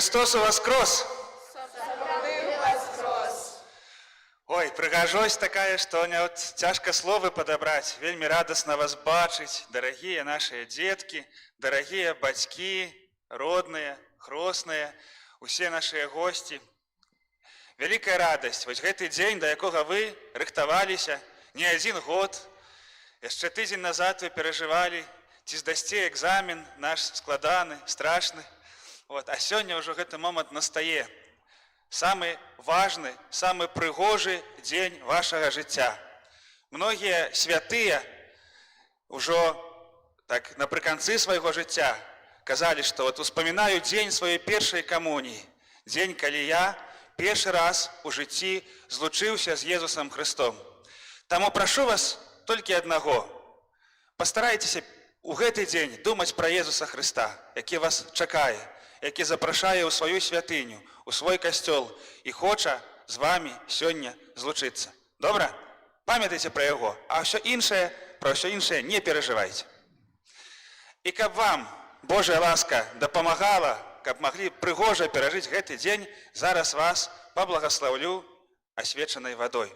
Христос воскрес! Ой, прыгажосць такая, што цяжка словы падабраць. Вельмі радасна вас бачыць, дарагія нашыя дзеткі, дарагія бацькі, родныя, хросныя, усе нашыя госці. Вялікая радасць. Вось гэты дзень, да якога вы рыхтаваліся не адзін год. Яшчэ тыдзень назад вы перажывалі, ці здасце экзамен наш складаны, страшны. А сёння ўжо гэты момант настае. Самы важны, самы прыгожы дзень вашага жыцця. Многія святыя ўжо так напрыканцы свайго жыцця казалі, што успамінаю дзень сваёй першай камуніі. Дзень, калі я першы раз у жыцці злучыўся з Езусам Христом. Таму прашу вас толькі аднаго. Пастарайцеся у гэты дзень думаць пра Езуса Христа, які вас чакае, які запрашае ў сваю святыню, у свой касцёл і хоча з вамі сёння злучыцца. Добра? Памятайце пра яго, а пра ўсё іншае не перажывайце. І каб вам Божая ласка дапамагала, каб маглі прыгожа перажыць гэты дзень, зараз вас паблагаслаўлю асвечанай вадой.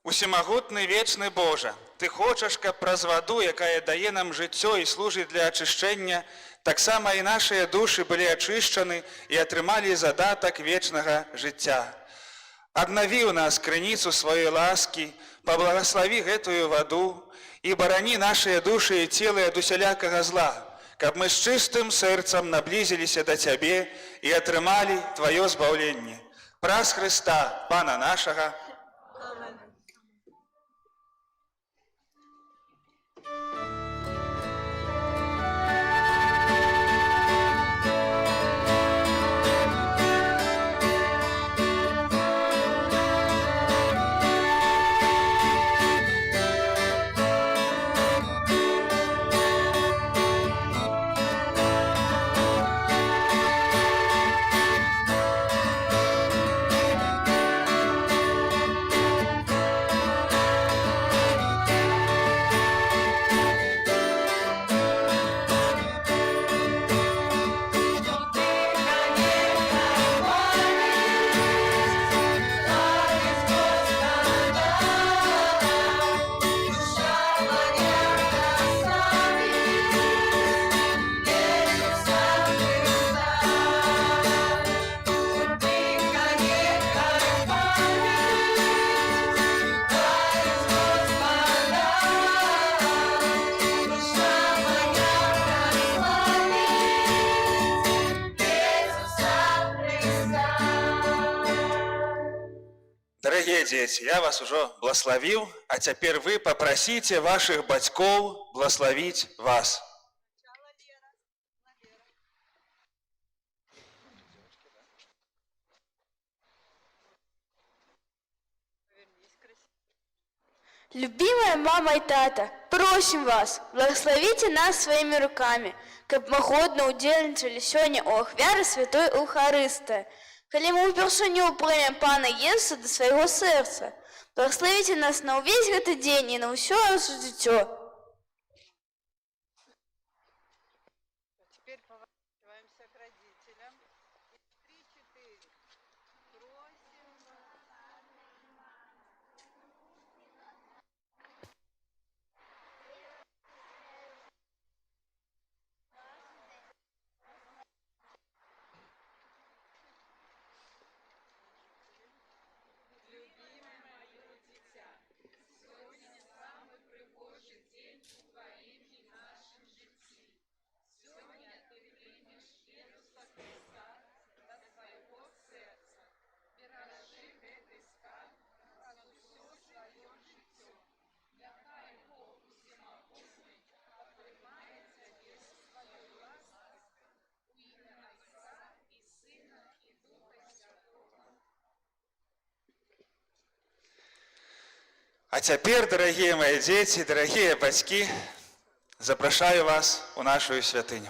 Усемагутны вечны Божа, Ты хочаш, каб праз ваду, якая дае нам жыццё і служыць для ачышчэння, таксама і нашыя душы былі ачышчаны і атрымалі задатак вечнага жыцця. Аднаві ў нас крыніцу сваёй ласкі, паблагаславі гэтую ваду і барані нашыя душы і целы ад усялякага зла, каб мы з чыстым сэрцам наблізіліся да Цябе і атрымалі Тваё збаўленне. Праз Хрыста, Пана нашага. Дарагія дзеці, я вас ужо блаславіў, а цяпер вы папрасіце вашых бацькоў блаславіць вас. Любимая мама и тата, просим вас, благословите нас своими руками, каб мы годно удзельнічалі сёння у ахвяры святой Эўхарыстыі. Калі мы ўпершыню прымем Пана Езуса да свайго сэрца, благословите нас на ўвесь гэты дзень і на ўсё наша жыццё. Теперь поворачиваемся к родителям. 3-4. Просим вас. А цяпер, дарагія мае дзеці, дарагія бацькі, запрашаю вас у нашу святыню.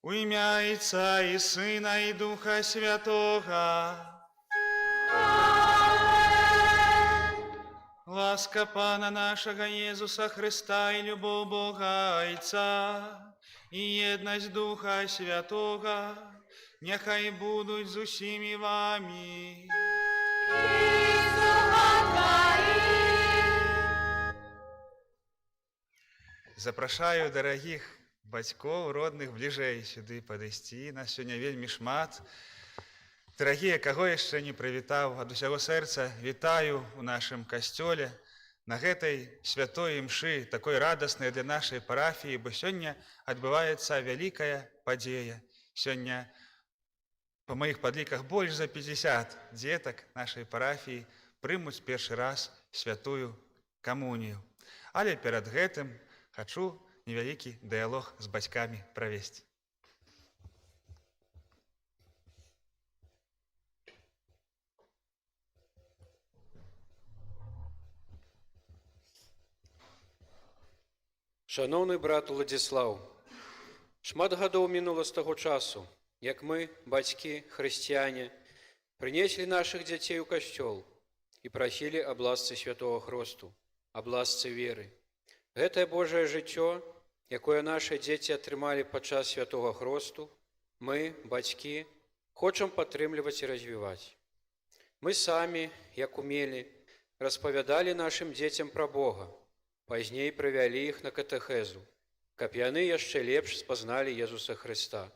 У ім'я Отця і Сина і Духа Святого. Ласка Пана нашего Иисуса Христа и любовь Бога Отца и єдність Духа Святого, нехай будуть з усіми вами. Запрашаю дорогих бацькоў, родных, бліжэй сюды падысці. Нас сёння вельмі шмат. Дарагія, каго яшчэ не прывітаў, ад усяго сэрца вітаю ў нашым касцёле на гэтай святой імшы, такой радаснай для нашай парафіі, бо сёння адбываецца вялікая падзея. Сёння, па маіх падліках, больш за 50 дзетак нашай парафіі прымуць першы раз святую камунію. Але перад гэтым хачу невялікі дыялог з бацькамі правесці. Шановний брат Владислав, шмат гадоў мінула з таго часу, як мы, бацькі, хрысціяне, прынеслі нашых дзяцей у касцёл і прасілі аб ласцы святого Хросту, аб ласцы веры. Гэтае Божае жыццё, якое нашы дзеці атрымалі падчас святого Хросту, мы, бацькі, хочам падтрымліваць і развіваць. Мы самі, як умелі, распавядалі нашым дзецям пра Бога, пазней прывялі іх на катэхезу, каб яны яшчэ лепш спазналі Езуса Хрыста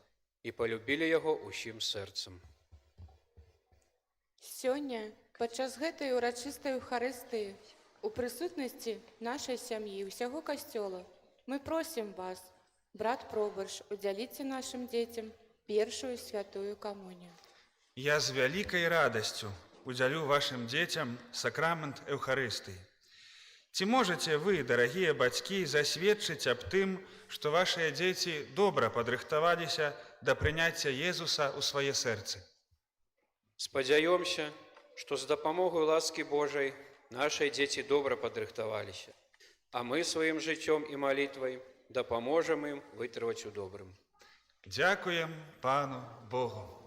і палюбілі Яго ўсім сэрцам. Сёння, падчас гэтай урачыстай Эўхарыстыі, у прысутнасці нашай сям'і і ўсяго касцёла, мы просім вас, брат Пробарш, удзяліце нашым дзецям першую святую камунію. Я з вялікай радасцю удзялю вашым дзецям сакрамент Эўхарыстыі. Ці можаце вы, дарагія бацькі, засведчыць аб тым, што вашыя дзеці добра падрыхтаваліся да прыняцця Езуса ў свае сэрцы? Спадзяёмся, што з дапамогай ласкі Божай нашыя дзеці добра падрыхтаваліся, а мы сваім жыццём і малітвай дапаможам ім вытрываць у добрым. Дзякуем Пану Богу.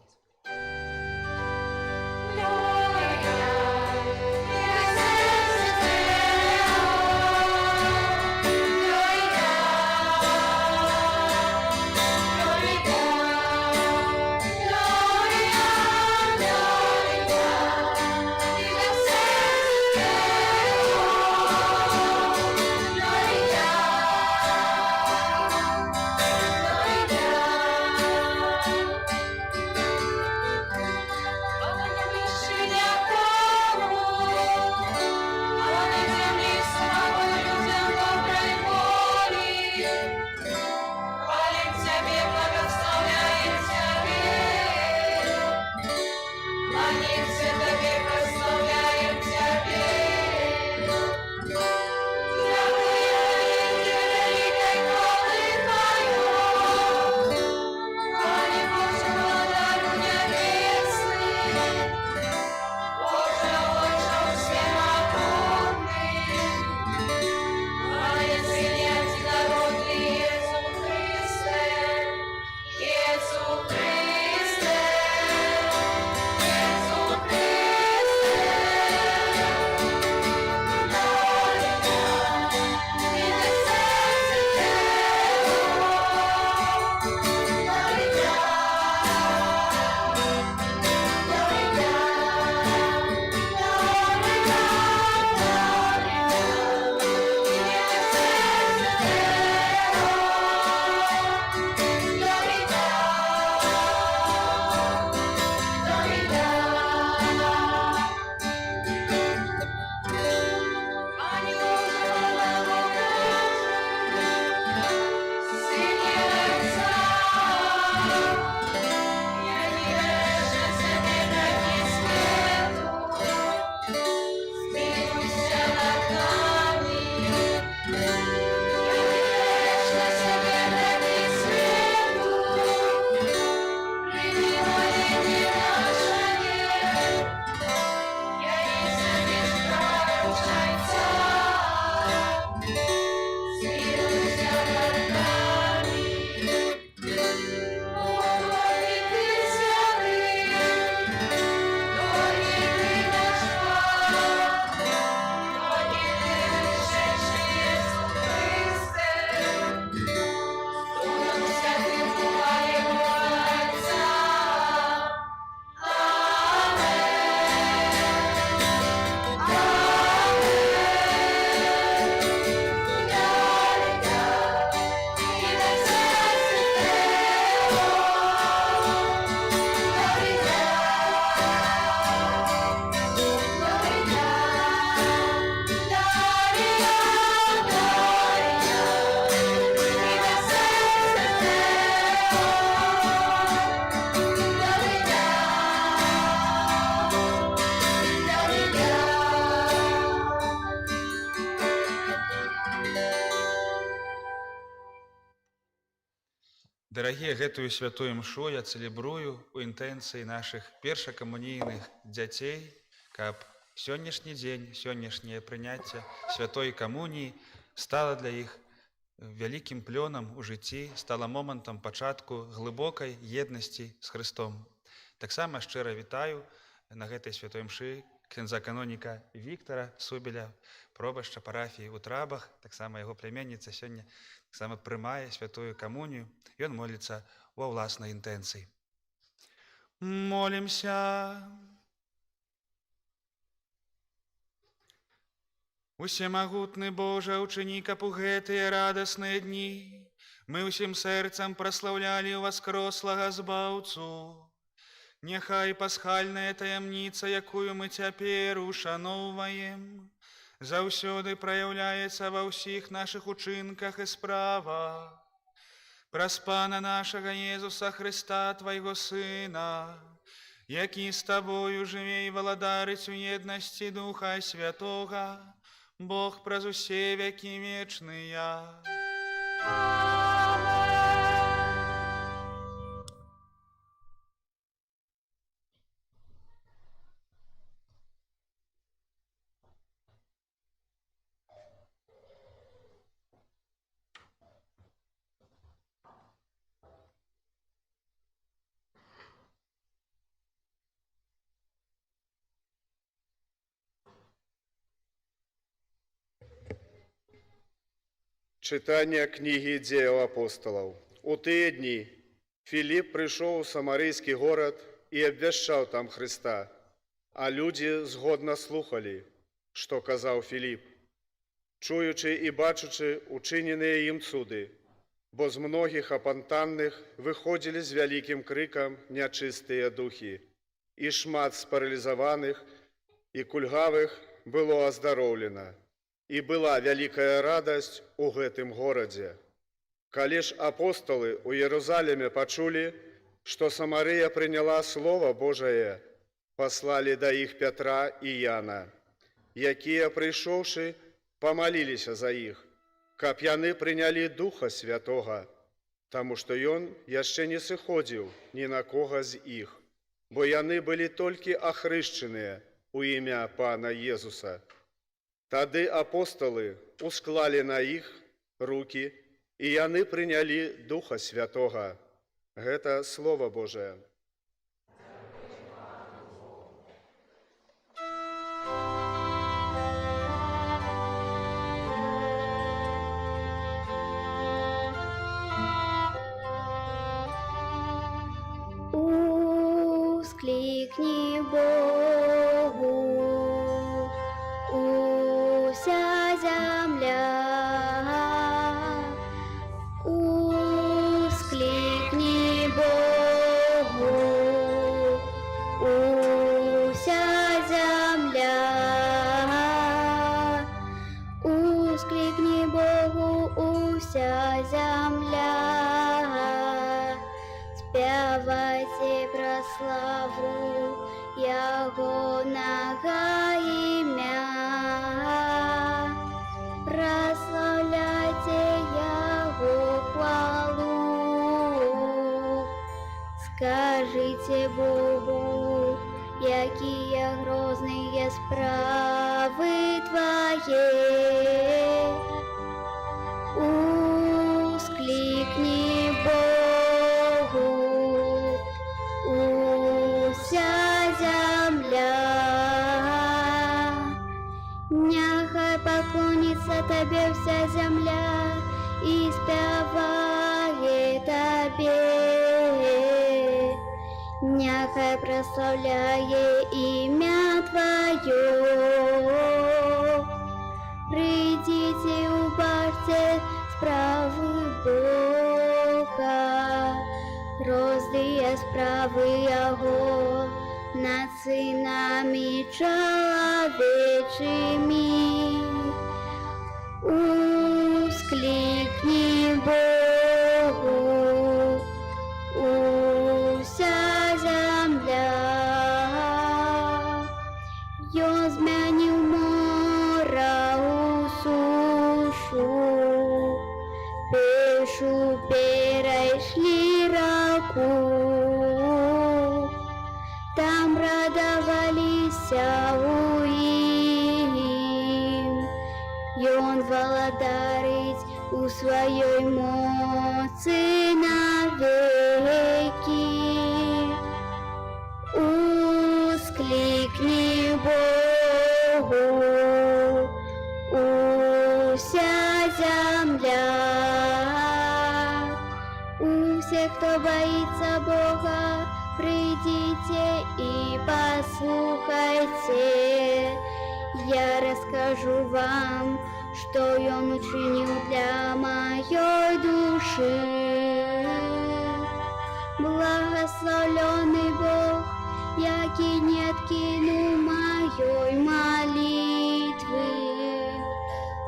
Дарагія, гэтую святую імшу я цэлебрую у інтэнцыі нашых першакамунійных дзяцей, каб сённяшні дзень, сённяшняе прыняцце святой камуніі стала для іх вялікім плёнам у жыцці, стала момантам пачатку глыбокай еднасці з Хрыстом. Таксама шчыра вітаю на гэтай святой імшы князя-каноніка Віктара Субеля, пробашча парафіі ў Трабах, таксама яго пляменніца сёння таксама прымае святую камунію, ён моліцца ва ўласнай інтэнцыі. Молімся. Усемагутны Божа, учыні, каб у гэтыя радасныя дні мы ўсім сэрцам праслаўлялі ўваскрослага збаўцу. Няхай пасхальная таямніца, якую мы цяпер ушаноўваем, заўсёды праяўляецца ва ўсіх нашых учынках і справах. Праз Пана нашага Езуса Хрыста, Твайго Сына, які з Табою жыве і валадарыць у еднасці Духа Святога, Бог праз усе векі вечныя. Чытанне кнігі дзеяў апосталаў. У тыя дні Філіп прыйшоў у самарыйскі горад і абвяшчаў там Хрыста, а людзі згодна слухалі, што казаў Філіп, чуючы і бачучы учыненыя ім цуды, бо з многіх апантанных выходзілі з вялікім крыкам нячыстыя духі, і шмат спаралізаваных і кульгавых было аздароўлена. І была вялікая радасць у гэтым горадзе. Калі ж апосталы ў Єрусаліме пачулі, што Самарыя прыняла Слова Божае, паслалі да іх Пятра і Яна, якія, прыйшоўшы, памаліліся за іх, каб яны прынялі Духа Святога, таму што Ён яшчэ не сыходзіў ні на кога з іх, бо яны былі толькі ахрышчаныя ў імя Пана Езуса. Тады апосталы усклалі на іх рукі, і яны прынялі Духа Святога. Гэта Слова Божае. Ускликни Богу, уся земля, ускликни Богу, уся земля, ускликни Богу, уся земля, спявайте про славу Яго нага імя, прославляйте Яго хвалу, скажите Богу, якія грозные справы Твои. Ускликни Богу, уся земля, няхай поклонится Тебе вся земля и спевает Тебе, няхай прославляет имя Твое. Придите, убавьте справы Бога, гроздые справы Его над сынами человечими. Ускликни Богу, уся земля, Ён змянил мора у сушу, пешу перейшли у сваёй моцы навеки. Ускликни Богу, уся земля. Усе, кто боится Бога, придите и послухайте. Я расскажу вам, что Он учинил для моей души. Благословленный Бог, яки не откинул моей молитвы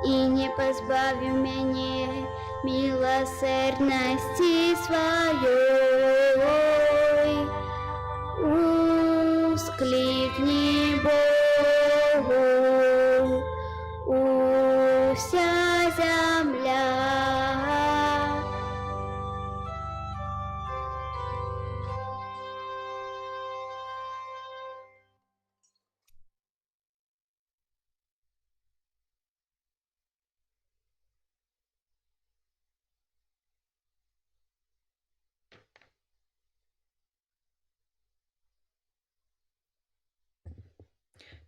и не позбавил меня милосердности своей. Ускликни Богу, уся земля.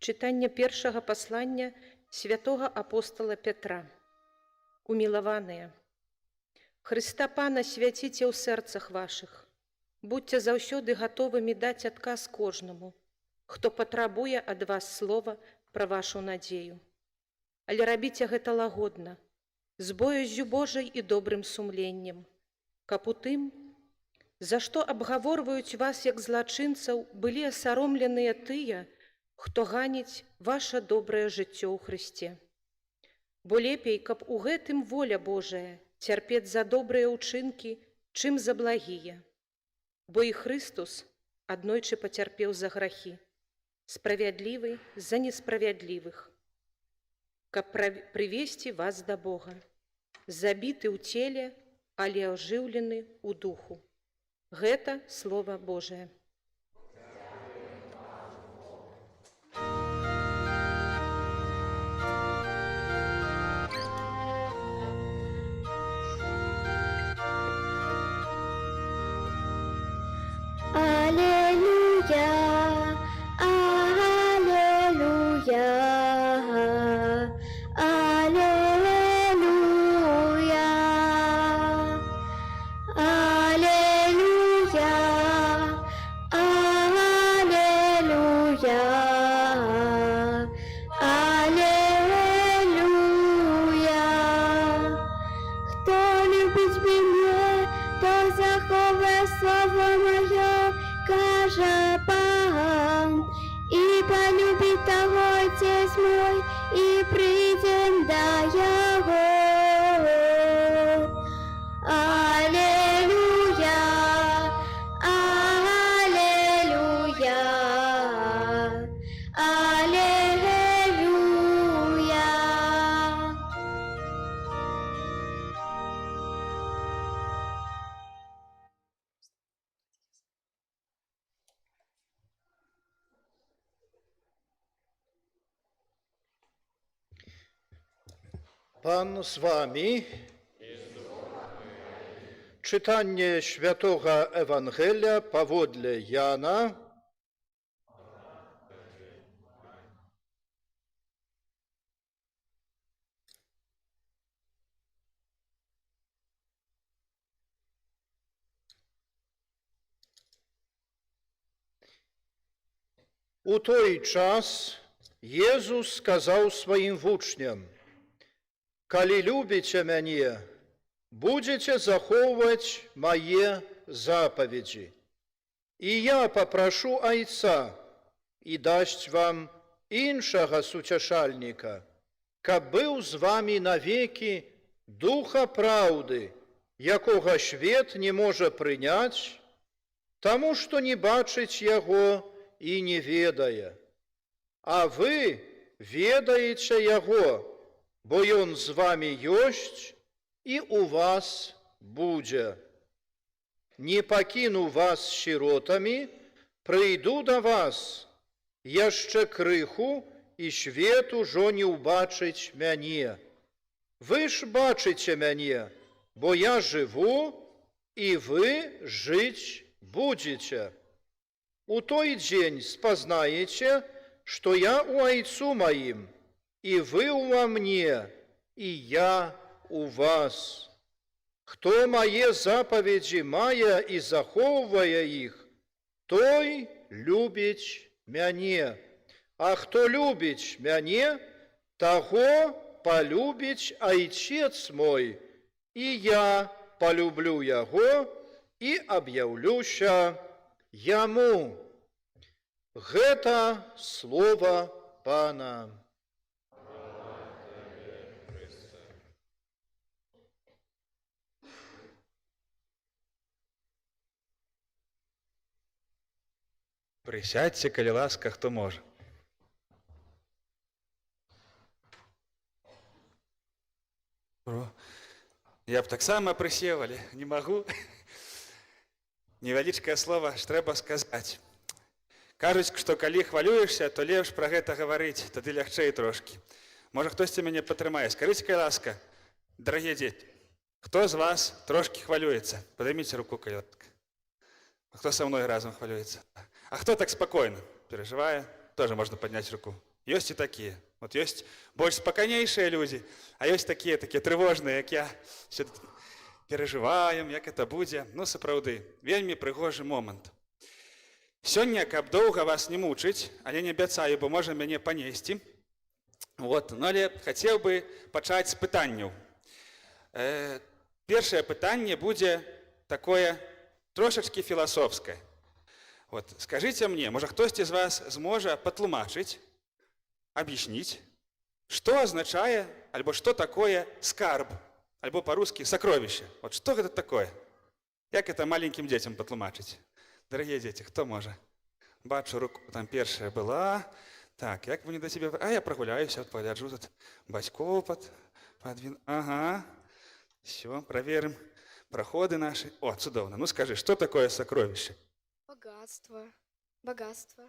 Чытанне першага паслання святого апостола Петра. Умілаваныя, Хрыста Пана свяціце ў сэрцах вашых. Будьце заўсёды гатовымі даць адказ кожнаму, хто патрабуе ад вас слова пра вашу надзею. Але рабіце гэта лагодна, з бояззю Божай і добрым сумленнем, каб у тым, за што абгаворваюць вас як злачынцаў, былі асаромленыя тыя, хто ганіць ваше добрае жыццё ў Хрысце. Бо лепей, каб у гэтым воля Божая цярпець за добрыя ўчынкі, чым за благія. Бо і Хрыстус аднойчы пацярпеў за грахі, справядлівы за несправядлівых, каб прывесці вас да Бога, забіты ў целе, але ажыўлены ў духу. Гэта Слова Божае. Аллилуйя, аллилуйя, аллилуйя, аллилуйя, аллилуйя, аллилуйя. Кто любит меня, то заховает слово мое, каже Пан, и полюбит того Отец мой, и придем до Его. Аллилуйя, аллилуйя, аллилуйя. Пан з вами. Czytanie Świętego Ewangelia pawodle Jana. U той час Jezus сказał swoim uczniom: Калі любіце мяне, будзеце захоўваць мае запаведзі. І я папрашу Айца і дасць вам іншага суцяшальніка, каб быў з вамі навекі духа праўды, якога свет не можа прыняць, таму што не бачыць яго і не ведае. А вы ведаеце яго, бо ён з вамі ёсць і у вас будзе. Не пакіну вас сіротамі, прыйду да вас, яшчэ крыху, і свет ужо не ўбачыць мяне. Вы ж бачыце мяне, бо я жыву, і вы жыць будзеце. У той дзень спазнаеце, што я у Айцу маім, і вы ўва мне, і я у вас. Хто мае запаведзі мае і захоўвае іх, той любіць мяне. А хто любіць мяне, таго полюбіць Айцец мой, і я полюблю яго і аб'яўлюся яму. Гэта слова Пана. Присядьте, калі ласка, хто можа. Я б таксама прысеў, але не магу. Невялічкае слова ж трэба сказаць. Кажуць, што калі хвалюешся, то лепш пра гэта гаварыць, тады лягчэй трошкі. Можа, хтосьці мяне падтрымае. Скажыце, калі ласка, дарагія дзеці, хто з вас трошкі хвалюецца? Падыміце руку, калі ласка. А хто са мной разам хвалюецца? А хто так спакойна перажывае? Тоже можна падняць руку. Ёсць і такія. Вот ёсць больш спакайнейшыя людзі, а ёсць такія трывожныя, як я. Перажываем, як это будзе. Ну, сапраўды, вельмі прыгожы момант. Сёння, каб доўга вас не мучыць, але не абяцаю, бо можа мяне панесці. Вот, ну, але хацеў бы пачаць з пытанняў. Першае пытанне будзе такое трошачкі філасофскае. Вот, скажите мне, может, хтосьці з вас зможа патлумачыць, объяснить, что означает, альбо что такое скарб, альбо по-русски сокровище. Вот что это такое? Як это маленьким детям патлумачыць? Дорогие дети, кто может? Бачу руку, там первая была. Так, як вы не до себе... А я прогуляюсь, вот погляджу тут батьков подвину. Ага, все, проверим проходы наши. О, цудовно. Ну скажи, что такое сокровище? Богатство. Богатство.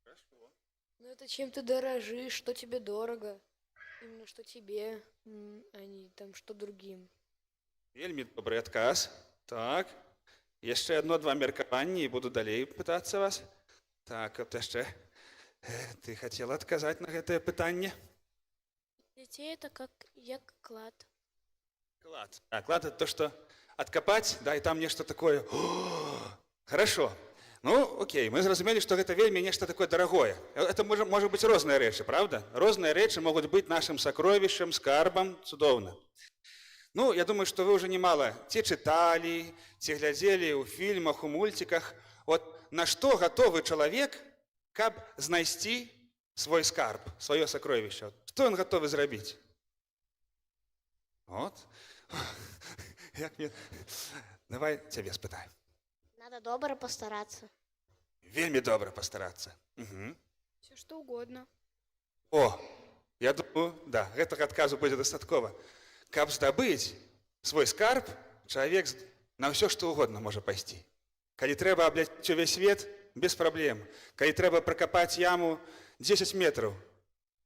Хорошо. Ну это чем ты дорожишь, что тебе дорого. Именно что тебе, а не там что другим. Вельмі добрый адказ. Так. Яшчэ одно-два меркаванні і буду далей пытацца вас. Так, вот яшчэ. Ты хотела отказать на гэтае пытанне? Детей это как клад. Клад. А клад это то, что откопать, да, и там нечто такое. Хорошо. Ну, окей, мы зразумелі, што гэта вельмі нешта такое дарагое. Это можа быць розныя рэчы, правда? Розныя рэчы могуць быць нашым сакровішчам, скарбам, цудоўна. Ну, я думаю, што вы ўжо немало ці чыталі, ці глядзелі ў фільмах, у мульціках. Вот на што гатовы чалавек, каб знайсці свой скарб, сваё сакровішча? Што ён гатовы зрабіць? Вот. Як мне... Давай цябе спытаем. Надо добро постараться. Вельмі добра пастарацца. Угу. Все что угодно. О, я думаю, да, гэтага адказу будзе дастаткова. Каб здабыць свой скарб, чалавек на ўсё, што угодно можа пайсці. Калі трэба абляцець увесь свет, без праблем. Калі трэба пракапаць яму 10 метраў,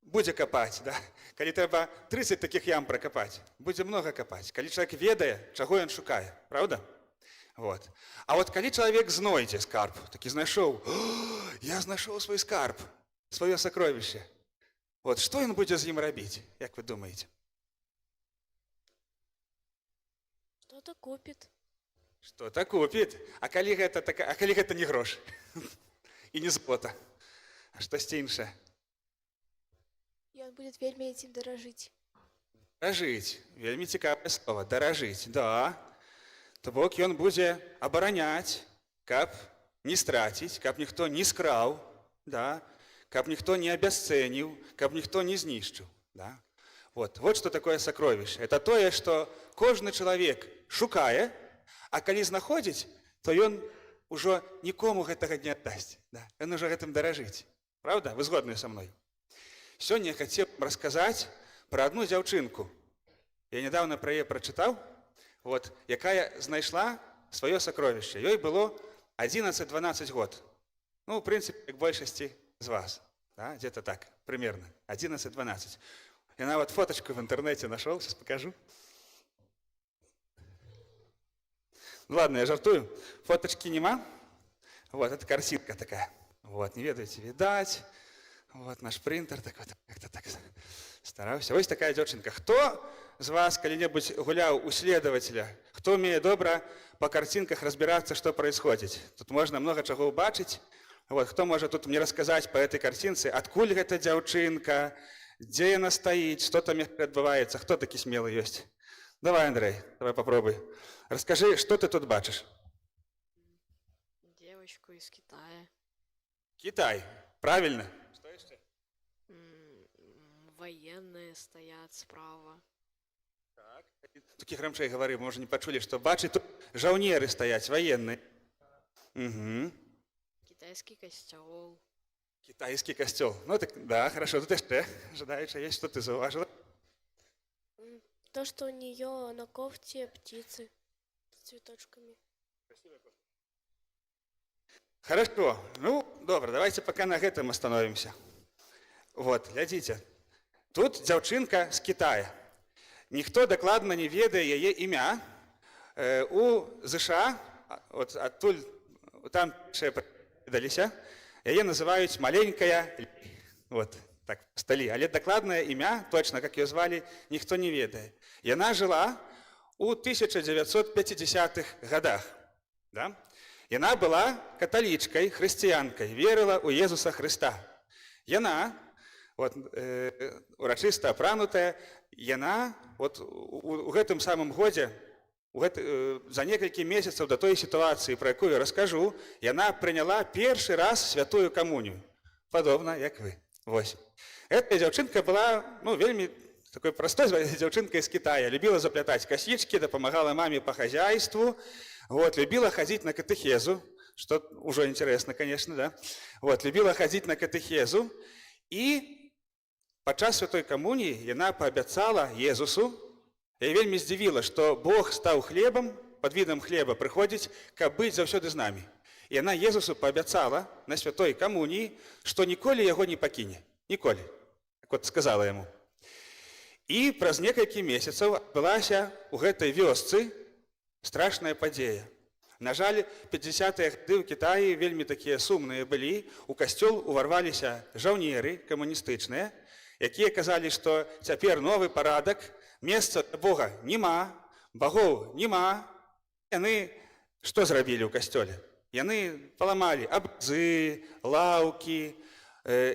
будзе капаць, да? Калі трэба 30 такіх ям пракапаць, будзе многа капаць. Калі чалавек ведае, чаго ён шукае, правда? Вот. А вот калі чалавек знойдзе скарб, такі знайшоў, я знайшоў свой скарб, сваё сакровішча. Вот што ён будзе з ім рабіць, як вы думаеце? Что-то купит. Что-то купит. А калі гэта не грош і не злота, а штосьці іншае? И он будет вельмі этим дорожить. Даражыць. Вельмі цікавае слова. Даражыць, да. То бок ён будзе абараняць, каб не страціць, каб ніхто не скраў, да? Каб ніхто не абясцэніў, каб ніхто не знішчыў. Да? Вот што такое сакровішча. Это тое, што кожны чалавек шукае, а калі знаходзіць, то ён ужо нікому гэтага не аддасць. Да? Ён ужо гэтым даражыць. Правда? Вы згодныя са мной? Сёння я хацеў расказаць пра адну дзяўчынку. Я нядаўна пра яе прачытаў, вот, якая знайшла сваё сакровішча. Ёй было 11-12 год. Ну, в прынцыпе, як большасці з вас. Да? Где-то так, примерно. 11-12. Я нават фоточку в интернете нашел, сейчас покажу. Ну ладно, я жартую. Фоточки нема. Вот, это картинка такая. Вот, не ведаете, видать. Вот наш принтер, так вот, как-то так стараўся. Вось такая дзяўчынка. Хто з вас калі-небудзь гуляў у следователя? Хто умее добра по картинках разбираться, что происходит? Тут можно много чего убачить. Вот, кто может тут мне рассказать по этой картинце, адкуль гэта дзяўчынка, где она стоит, что там адбываецца? Кто такі смелый есть? Давай, Андрей, давай попробуй. Расскажи, что ты тут бачишь? Девочку из Китая. Китай, правильно? Что еще? Военные стоят справа. Так. Таких рамчей говорю, мы уже не почули, что бачить тут жаўнеры стоять, военные. Угу. Китайский костел. Китайский костел. Ну так, да, хорошо, тут еще ожидаешь, есть, что ты зауважила? То, что у нее на кофте птицы с цветочками. Хорошо, ну, добро, давайте пока на этом остановимся. Вот, глядите, тут дзяўчынка з Китая. Ніхто дакладна не ведае яе імя. У ЗША, вот адтуль, там даліся, яе называюць маленькая Лі. Вот, так, сталі. Але дакладнае імя, точно, как ее звали, ніхто не ведае. Яна жила у 1950-х годах. Да? Яна была каталічкай, хрысціянкай, верыла ў Езуса Хрыста. Яна, вот, урачыста апранутая, яна вот, у гэтым самым годзе, за некалькі месяцаў до той сітуацыі, про якую я раскажу, яна прыняла першы раз святую камунію. Падобна, як вы. Вось. Эта дзяўчынка была, ну, вельмі такой простой дзяўчынкай з Китая. Любила заплятаць касічкі, дапамагала маме по хозяйству. Вот, любила ходить на катехезу, что уже интересно, конечно, да. Вот, любила ходить на катехезу, и падчас святой камуніі яна паабяцала Езусу, я вельмі здзівіла, что Бог стаў хлебом, под видом хлеба прыходзіць, каб быць заўсёды з намі. І яна Езусу паабяцала на святой камуніі, што ніколі яго не пакіне. Ніколі. Так вот сказала яму. І праз некалькі месяцаў адбылася ў гэтай вёсцы страшная падзея. На жаль, 50-е гады ў Кітаі вельмі такія сумныя былі. У касцёл уварваліся жаўнеры камуністычныя, якія казалі, што цяпер новы парадак, месца для Бога нема, багоў нема. Яны што зрабілі ў касцёле? Яны паламалі абразы, лаўкі,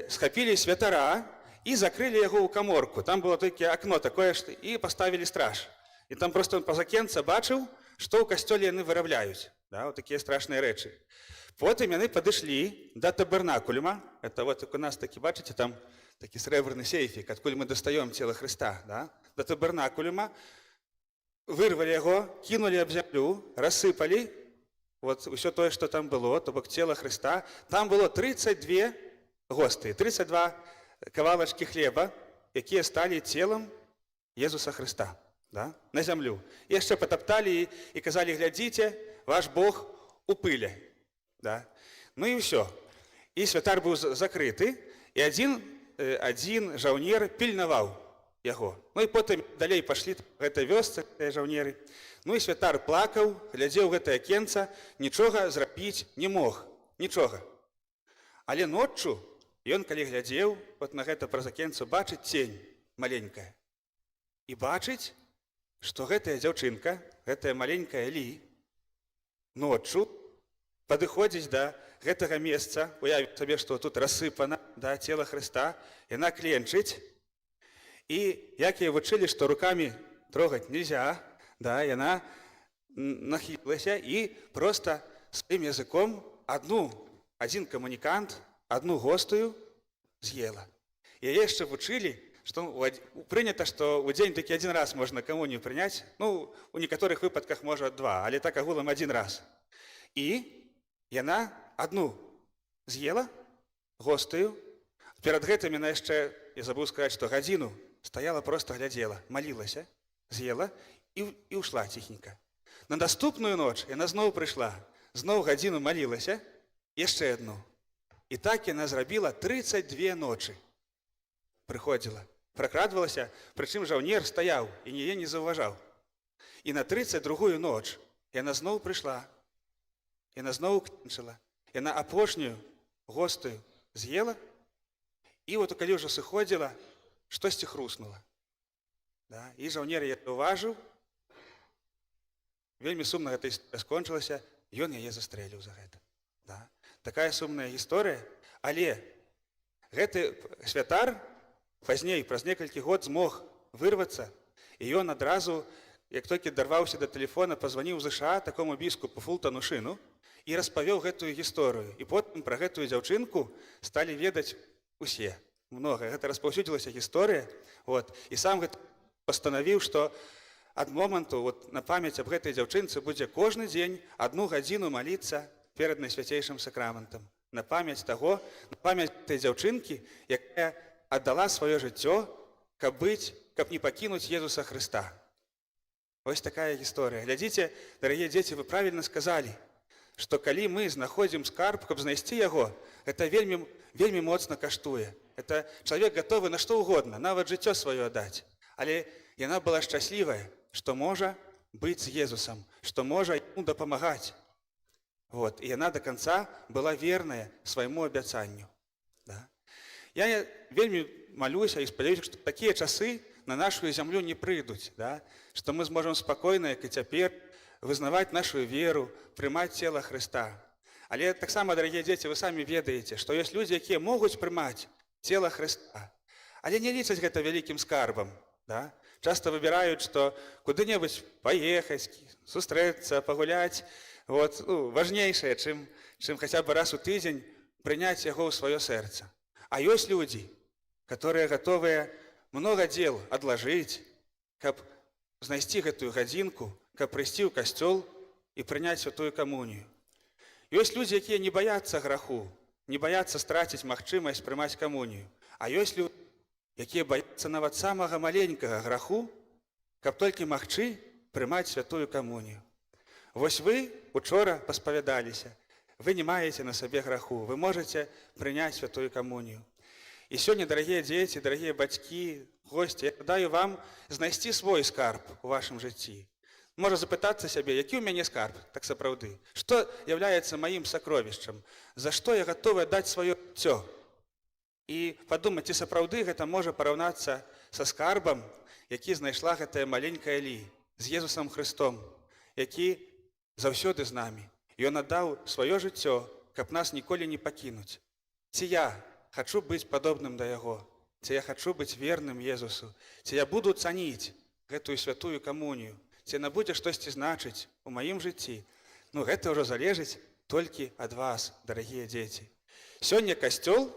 схапілі святара і закрылі яго ў каморку. Там было толькі акно такое, і паставілі страж. І там просто он па-за акенца бачыў, што ў касцёле яны вырабляюць. Да, вот такія страшныя рэчы. Потым яны падышлі да табернакулюма. Это вот у нас такі, бачыце, там такі срэбраны сейфік, адкуль мы дастаём цела Хрыста. Да? Да табернакулюма, вырвалі яго, кінулі аб зямлю, рассыпалі вот усё тое, што там было, то бок цела Хрыста. Там было 32 госты, 32 кавалачкі хлеба, якія сталі целам Езуса Хрыста. Да? На зямлю. І яшчэ патапталі і казалі, глядзіце, ваш Бог у пыле. Да? Ну і ўсё. І святар быў закрыты, і адзін жаўнер пільнаваў яго. Ну і потым далей пашлі гэтай вёсцы жаўнеры. Ну і святар плакаў, глядзеў гэтае акенца, нічога зрабіць не мог. Нічога. Але ноччу ён, калі глядзеў вот на гэта праз акенцу, бачыць цень маленькая. І бачыць, што гэтая дзяўчынка, гэтая маленькая Лі, ноччу падыходзіць да гэтага месца, уявіць сабе, што тут рассыпана да цела Хрыста, яна кленчыць, і як яе вучылі, што рукамі трогаць нельзя, да, яна нахілася і проста сваім языком адзін камунікант, одну гостую з'ела. Яе яшчэ вучылі, што прынята, што ў дзень такі адзін раз можна камунію прыняць, ну, у некаторых выпадках, можа, 2, але так агулам адзін раз. І яна одну з'ела, гостую. Перад гэтым яна яшчэ, я забыў сказаць, што гадзіну стаяла, проста глядзела, малілася, з'ела і ушла ціхенька. На наступную ноч яна зноў прыйшла, зноў гадзіну малілася, яшчэ адну. І так яна зрабіла 32 ночы. Прыходзіла, пракрадвалася, прычым жаўнер стаяў і яе не заўважаў. І на 32-ю ноч яна зноў прыйшла, яна зноў кончыла, яна апошнюю гостую з'ела, і вот калі ўжо сыходзіла, штосьці хруснула. Да? І жаўнер яе уважыў, вельмі сумна гэта скончылася, ён яе застрэліў за гэта. Да? Такая сумная гісторыя, але гэты святар пазней, праз некалькі год змог вырвацца, і ён адразу, як толькі дарваўся да тэлефона, пазваніў у ЗША такому біскупу Фултану Шыну і распавёў гэтую гісторыю. І потым пра гэтую дзяўчынку сталі ведаць усе. Многа. Гэта распаўсюдзілася гісторыя. Вот. І сам гэта пастанавіў, што ад моманту на памяць аб гэтай дзяўчынцы будзе кожны дзень 1 гадзіну маліцца перад Найсвяцейшым сакраментам. На памяць таго, на памяць той дзяўчынкі, якая аддала сваё жыццё, каб не пакінуць Езуса Хрыста. Вось такая гісторыя. Глядзіце, дарагія дзеці, вы правільна сказалі, што калі мы знаходзім скарб, каб знайсці яго, гэта вельмі моцна каштуе. Это чалавек гатовы на што угодна, нават жыццё сваё аддаць. Але яна была шчаслівая, што можа быць з Езусам, што можа яму дапамагаць. Вот. І яна до канца была верная свайму абяцанню. Да? Я вельмі малюся і спадзяюся, што такія часы на нашу зямлю не прыйдуць, да? Што мы зможам спакойна, як і цяпер, вызнаваць нашу веру, прымаць цела Хрыста. Але таксама, дарагія дзеці, вы самі ведаеце, што ёсць людзі, якія могуць прымаць цела Хрыста, але не лічаць гэта вялікім скарбам. Да? Часта выбіраюць, што куды-небудзь паехаць, сустрэцца, пагуляць, вот, важнейшае, чым хаця б раз у тыдзень прыняць яго ў сваё сэрца. А ёсць людзі, которые гатовыя много дел адлажыць, каб знайсці гэтую гадзінку, каб прыйсці ў касцёл і прыняць святую камунію. Ёсць людзі, якія не баяцца граху, не баяцца страціць магчымасць прымаць камунію. А ёсць людзі, якія баяцца нават самага маленькага граху, каб толькі магчы прымаць святую камунію. Вось вы учора паспавядаліся, вы не маеце на сабе граху, вы можаце прыняць святую камунію. І сёння, дарагія дзеці, дарагія бацькі, госці, я жадаю вам знайсці свой скарб у вашым жыцці. Можа запытацца сябе, які ў мяне скарб, так сапраўды, што являецца маім сакровішчам, за што я гатовы аддаць сваё жыццё. І падумаць, ці сапраўды гэта можа параўнацца са скарбам, які знайшла гэтая маленькая Лі з Езусам Хрыстом, які заўсёды з намі. Ён аддаў сваё жыццё, каб нас ніколі не пакінуць. Ці я хачу быць падобным да яго, ці я хачу быць верным Езусу, ці я буду цаніць гэтую святую камунію, ці яна будзе штосьці значыць у маім жыцці. Гэта ўжо залежыць толькі ад вас, дарагія дзеці. Сёння касцёл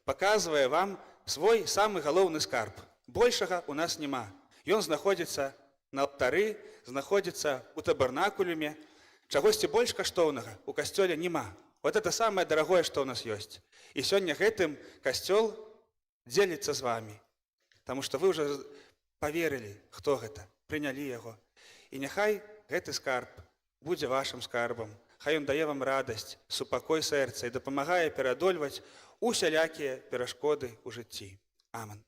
паказвае вам свой самы галоўны скарб. Большага у нас няма. Ён знаходзіцца на алтары, знаходзіцца ў табарнакулюме. Чагосьці больш каштоўнага у касцёле няма. Вот это самае дарагое, што ў нас ёсць. І сёння гэтым касцёл дзеліцца з вамі, таму што вы ўжо паверылі, хто гэта, прынялі яго. І няхай гэты скарб будзе вашым скарбам. Хай ён дае вам радасць, супакой сэрца і дапамагае пераадольваць усялякія перашкоды ў жыцці. Аман.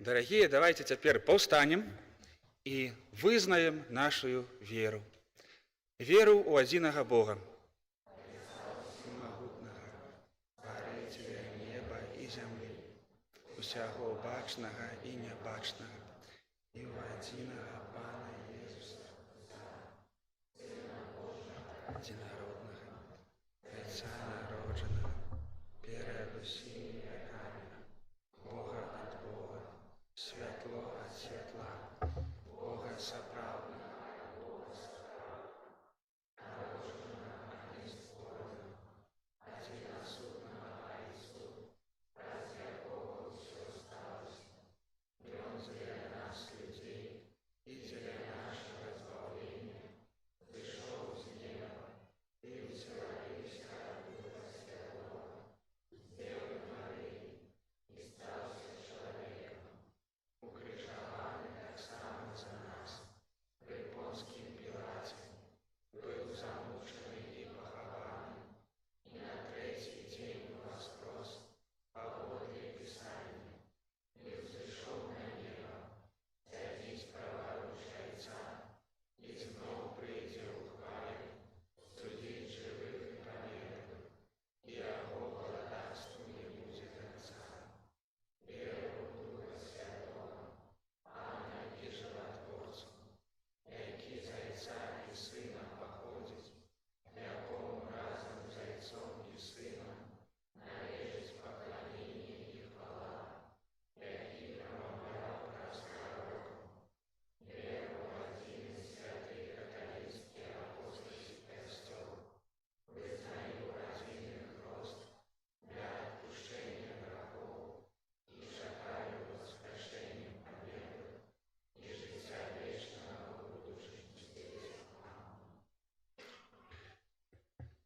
Дарагія, давайте цяпер паўстанем і вызнаем нашу веру. Веру ў адзінага Бога. Магутнага, стварыцеля неба і зямлі, усяго бачнага і нябачнага, і ў адзінага Пана Езуса Хрыста, Сына Божага, адзінароднага, Айца народжанага, перад усімі векамі, Бога ад Бога, святло ад святла, Бога сапраўднага, народжанага і створанага, адзінасутнага Ісу, праз якога ўсё сталася. Ён дзеля нас, людзей, і дзеля нашага збаўлення, зышоў з неба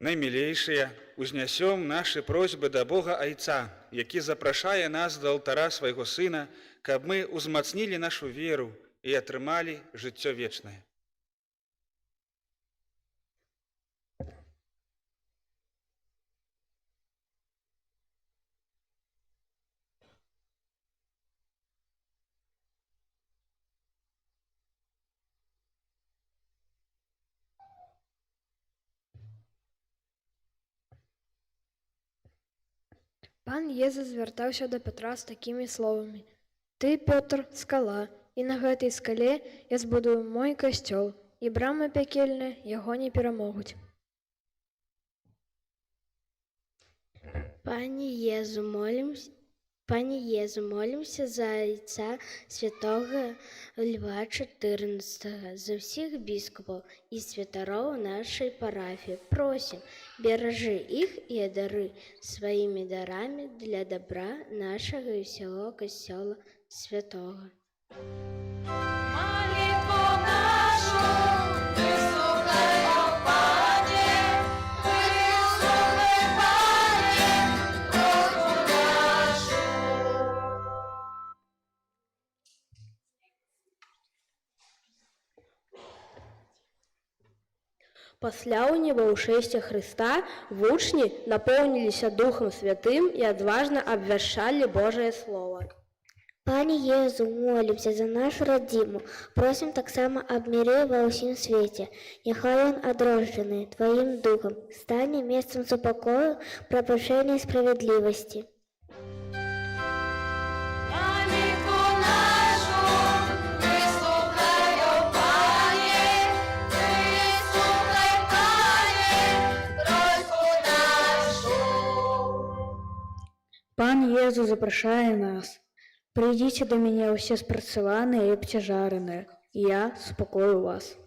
наймілейшыя, узнясём нашы просьбы да Бога Айца, які запрашае нас да алтара свайго Сына, каб мы узмацнілі нашу веру і атрымалі жыццё вечнае. Пан Езус звяртаўся да Пятра з такімі словамі: «Ты, Пётр, скала, і на гэтай скале я збудую мой касцёл, і брамы пякельныя яго не перамогуць». Пане Езу, молимся за Отца Святого Льва XIV, за всех біскупов и святаров нашей парафии. Просим, бережи их и одари своими дарами для добра нашего и всего Костела Святого. Пасля ў небаўшэсця Хрыста вучні напоўніліся Духам Святым і адважна абвяшчалі Божае Слово. Пане Езу, молимся за нашу родиму, просим таксама об мире во всем свете. Нехай он, одрожденный Твоим Духом, стане местом супокою, пропущения и справедливости. Пан Езу запрашае нас. Прыйдзіце да мяне ўсе спрацаваныя і абцяжараныя, і я супакою вас.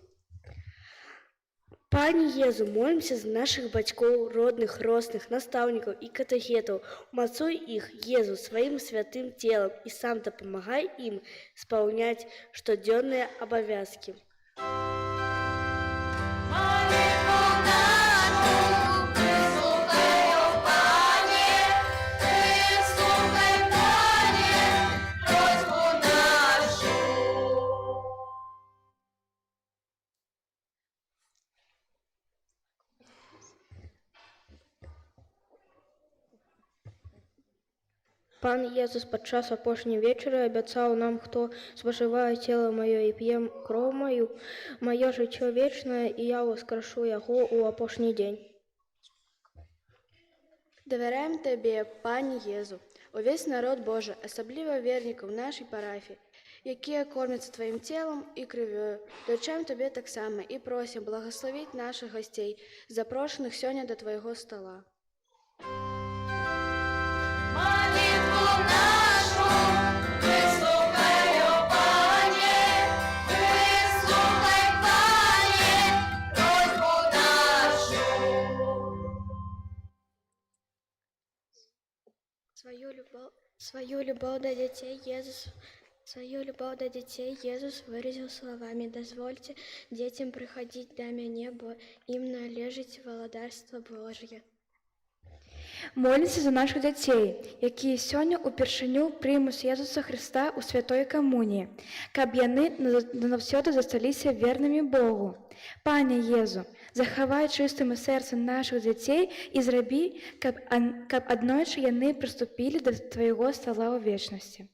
Пане Езу, молимся за наших бацькоў, родных, росных, настаўнікаў і катехетаў. Умацуй іх, Езу, сваім святым целам і сам дапамагай ім спаўняць штодзённыя абавязкі. Пан Езус падчас апошняй вечары абяцаў нам, хто спажывае цела маё і п'е кроў маю, маё жыццё вечнае, і я воскрашу яго ў апошні дзень. Давяряем Табе, Пане Езу, увесь народ Божы, асабліва вернікаў нашай парафіі, якія кормяцца Тваім целам і крывёю. Дачаем Табе таксама і просім благаславіць нашых гасцей, запрошаных сёння да Твайго стала. Свою любовь до детей Иисус выразил словами: «Дозвольте детям приходить до меня, бо им належить владарство Божье». Молімся за наших дзяцей, якія сёння ўпершыню прымуць Езуса Хрыста ў святой камуніі, каб яны назаўсёды засталіся вернымі Богу. Пане Езу, захавай чыстым і сэрцам нашых дзяцей і зрабі, каб аднойчы яны прыступілі да Твайго стала ў вечнасці.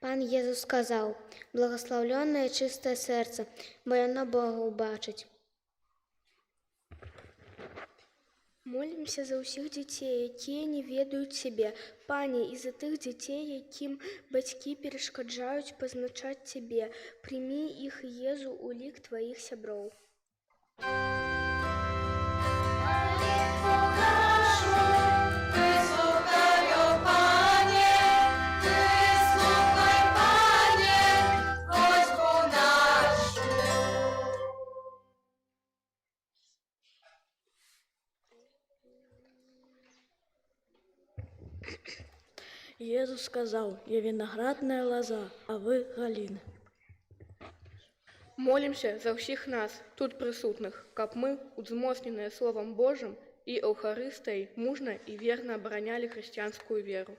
Пан Езус сказал: «Благословленное чистое сердце, бо оно Бога убачить». Молимся за ўсіх дзяцей, якія не ведаюць Цябе, Пане, і за тых дзяцей, якім бацькі перашкаджаюць пазначаць Цябе. Прымі іх, Езу, у лік Тваіх сяброў. Езус сказал: «Я виноградная лоза, а вы галины». Молімся за ўсіх нас, тут прысутных, каб мы, узмоцненыя Словам Божым і Эўхарыстыяй, мужна і верна абаранялі хрысціянскую веру.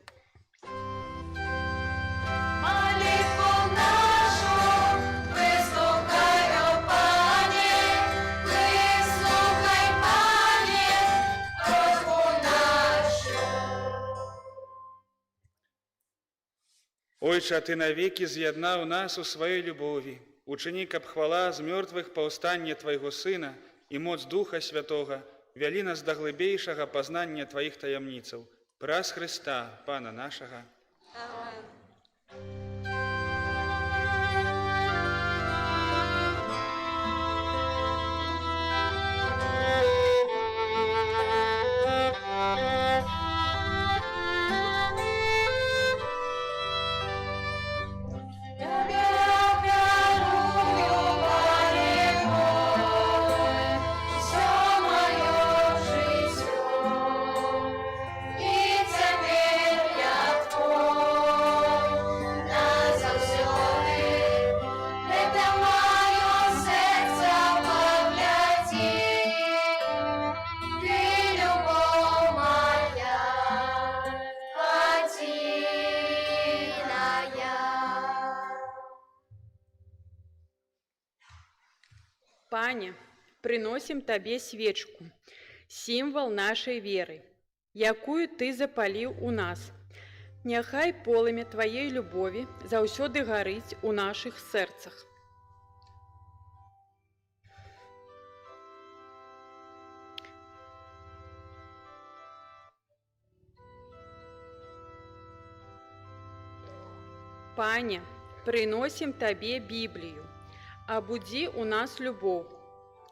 Ойча, Ты навекі з'яднаў нас у сваёй любові. Учыні, каб хвала з мёртвых паўстання Твайго Сына і моц Духа Святога вялі нас да глыбейшага пазнання Тваіх таямніцаў. Праз Хрыста, Пана нашага. Пане, приносим Табе свечку, сімвал нашай веры, якую Ты запаліў у нас. Няхай полымя Тваей любові заўсёды гарыць у нашых сэрцах. Пане, приносим Табе Біблію, абудзі у нас любоў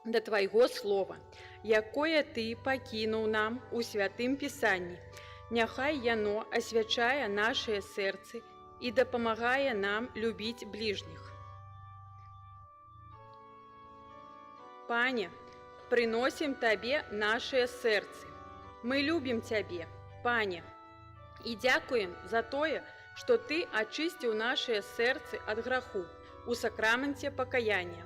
да Твайго слова, якое Ты пакінуў нам у святым Пісанні. Няхай яно асвячае нашыя сэрцы і дапамагае нам любіць бліжніх. Пане, приносим Табе нашыя сэрцы. Мы любім Цябе, Пане, і дзякуем за тое, што Ты ачысціў нашыя сэрцы ад граху у сакраменце пакаяння.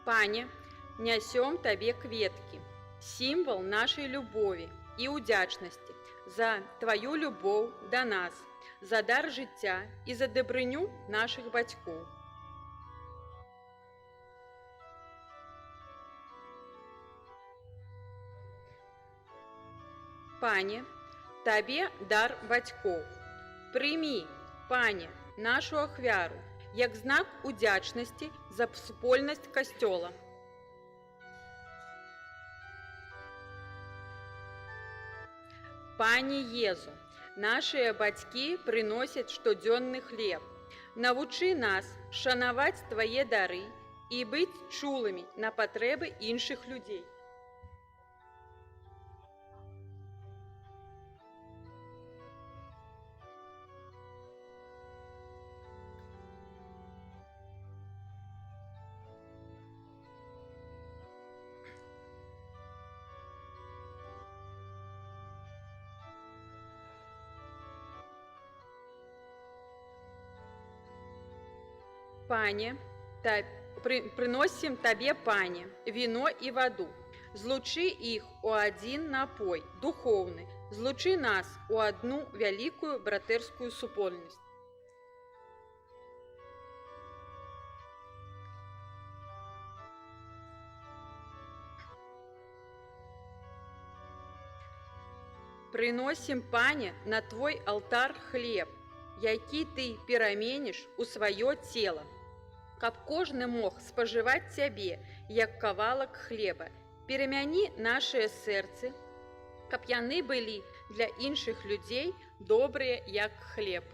Пане, нясём Табе кветкі, сімвал нашай любові і ўдзячнасці за Тваю любоў да нас, за дар жыцця і за дабрыню нашых бацькоў. Пане, Табе дар бацькоў. Прымі, Пане, нашу ахвяру, як знак удзячнасці за супольнасць касцёла. Пане Езу, нашыя бацькі прыносяць штодзённы хлеб. Навучы нас шанаваць Твае дары і быць чулымі на патрэбы іншых людзей. Пане, приносим Табе, Пане, вино и воду. Злучи их у один напой, духовный. Злучи нас у одну великую братерскую супольность. Приносим, Пане, на Твой алтар хлеб, які Ты пераменіш у сваё цела, каб кожны мог спажываць Цябе, як кавалак хлеба. Перамяні нашыя сэрцы, каб яны былі для іншых людзей добрыя, як хлеб.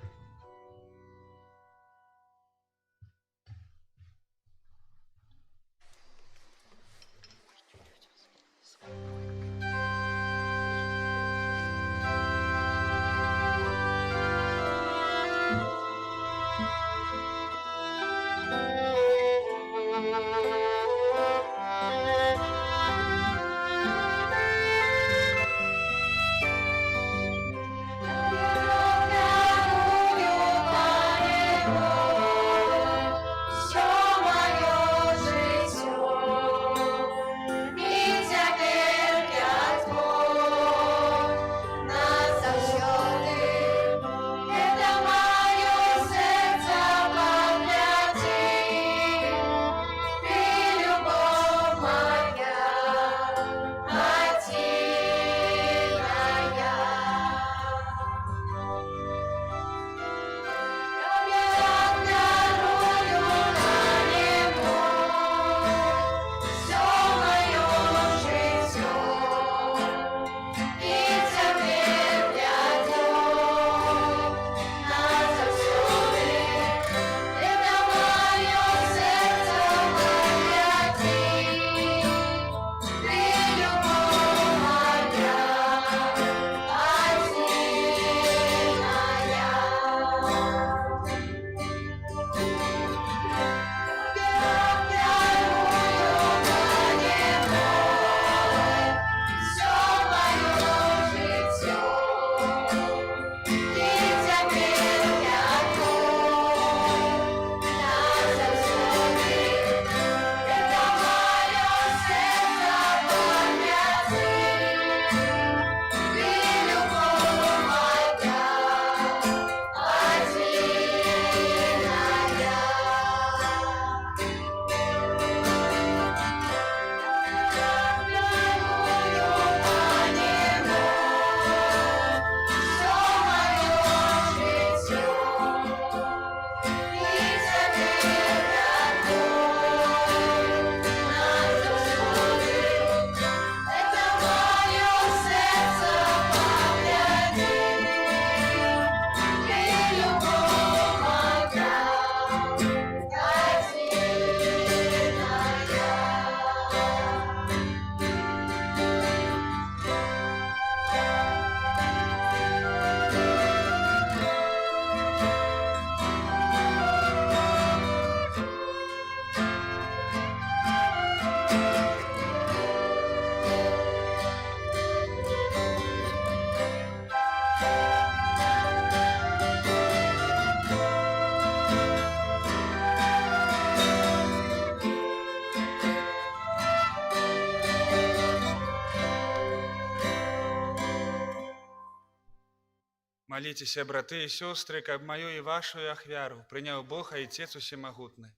Молитеся, браты и сестры, каб мою и вашу ахвяру принял Бог, Отец Всемогутный.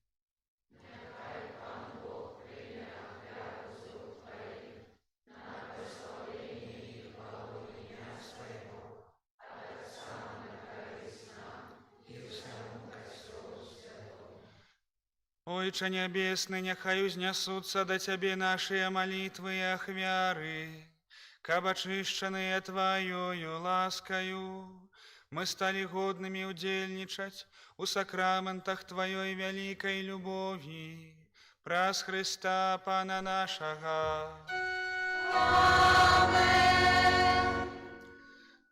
Ойче Небесный, нехай узнесутся до Тебе наши молитвы и ахвяры, каб очищенные Твоею ласкою, мы стали годными удельничать у сакраментах Твоей великой любови, праз Христа Пана нашего. Аминь.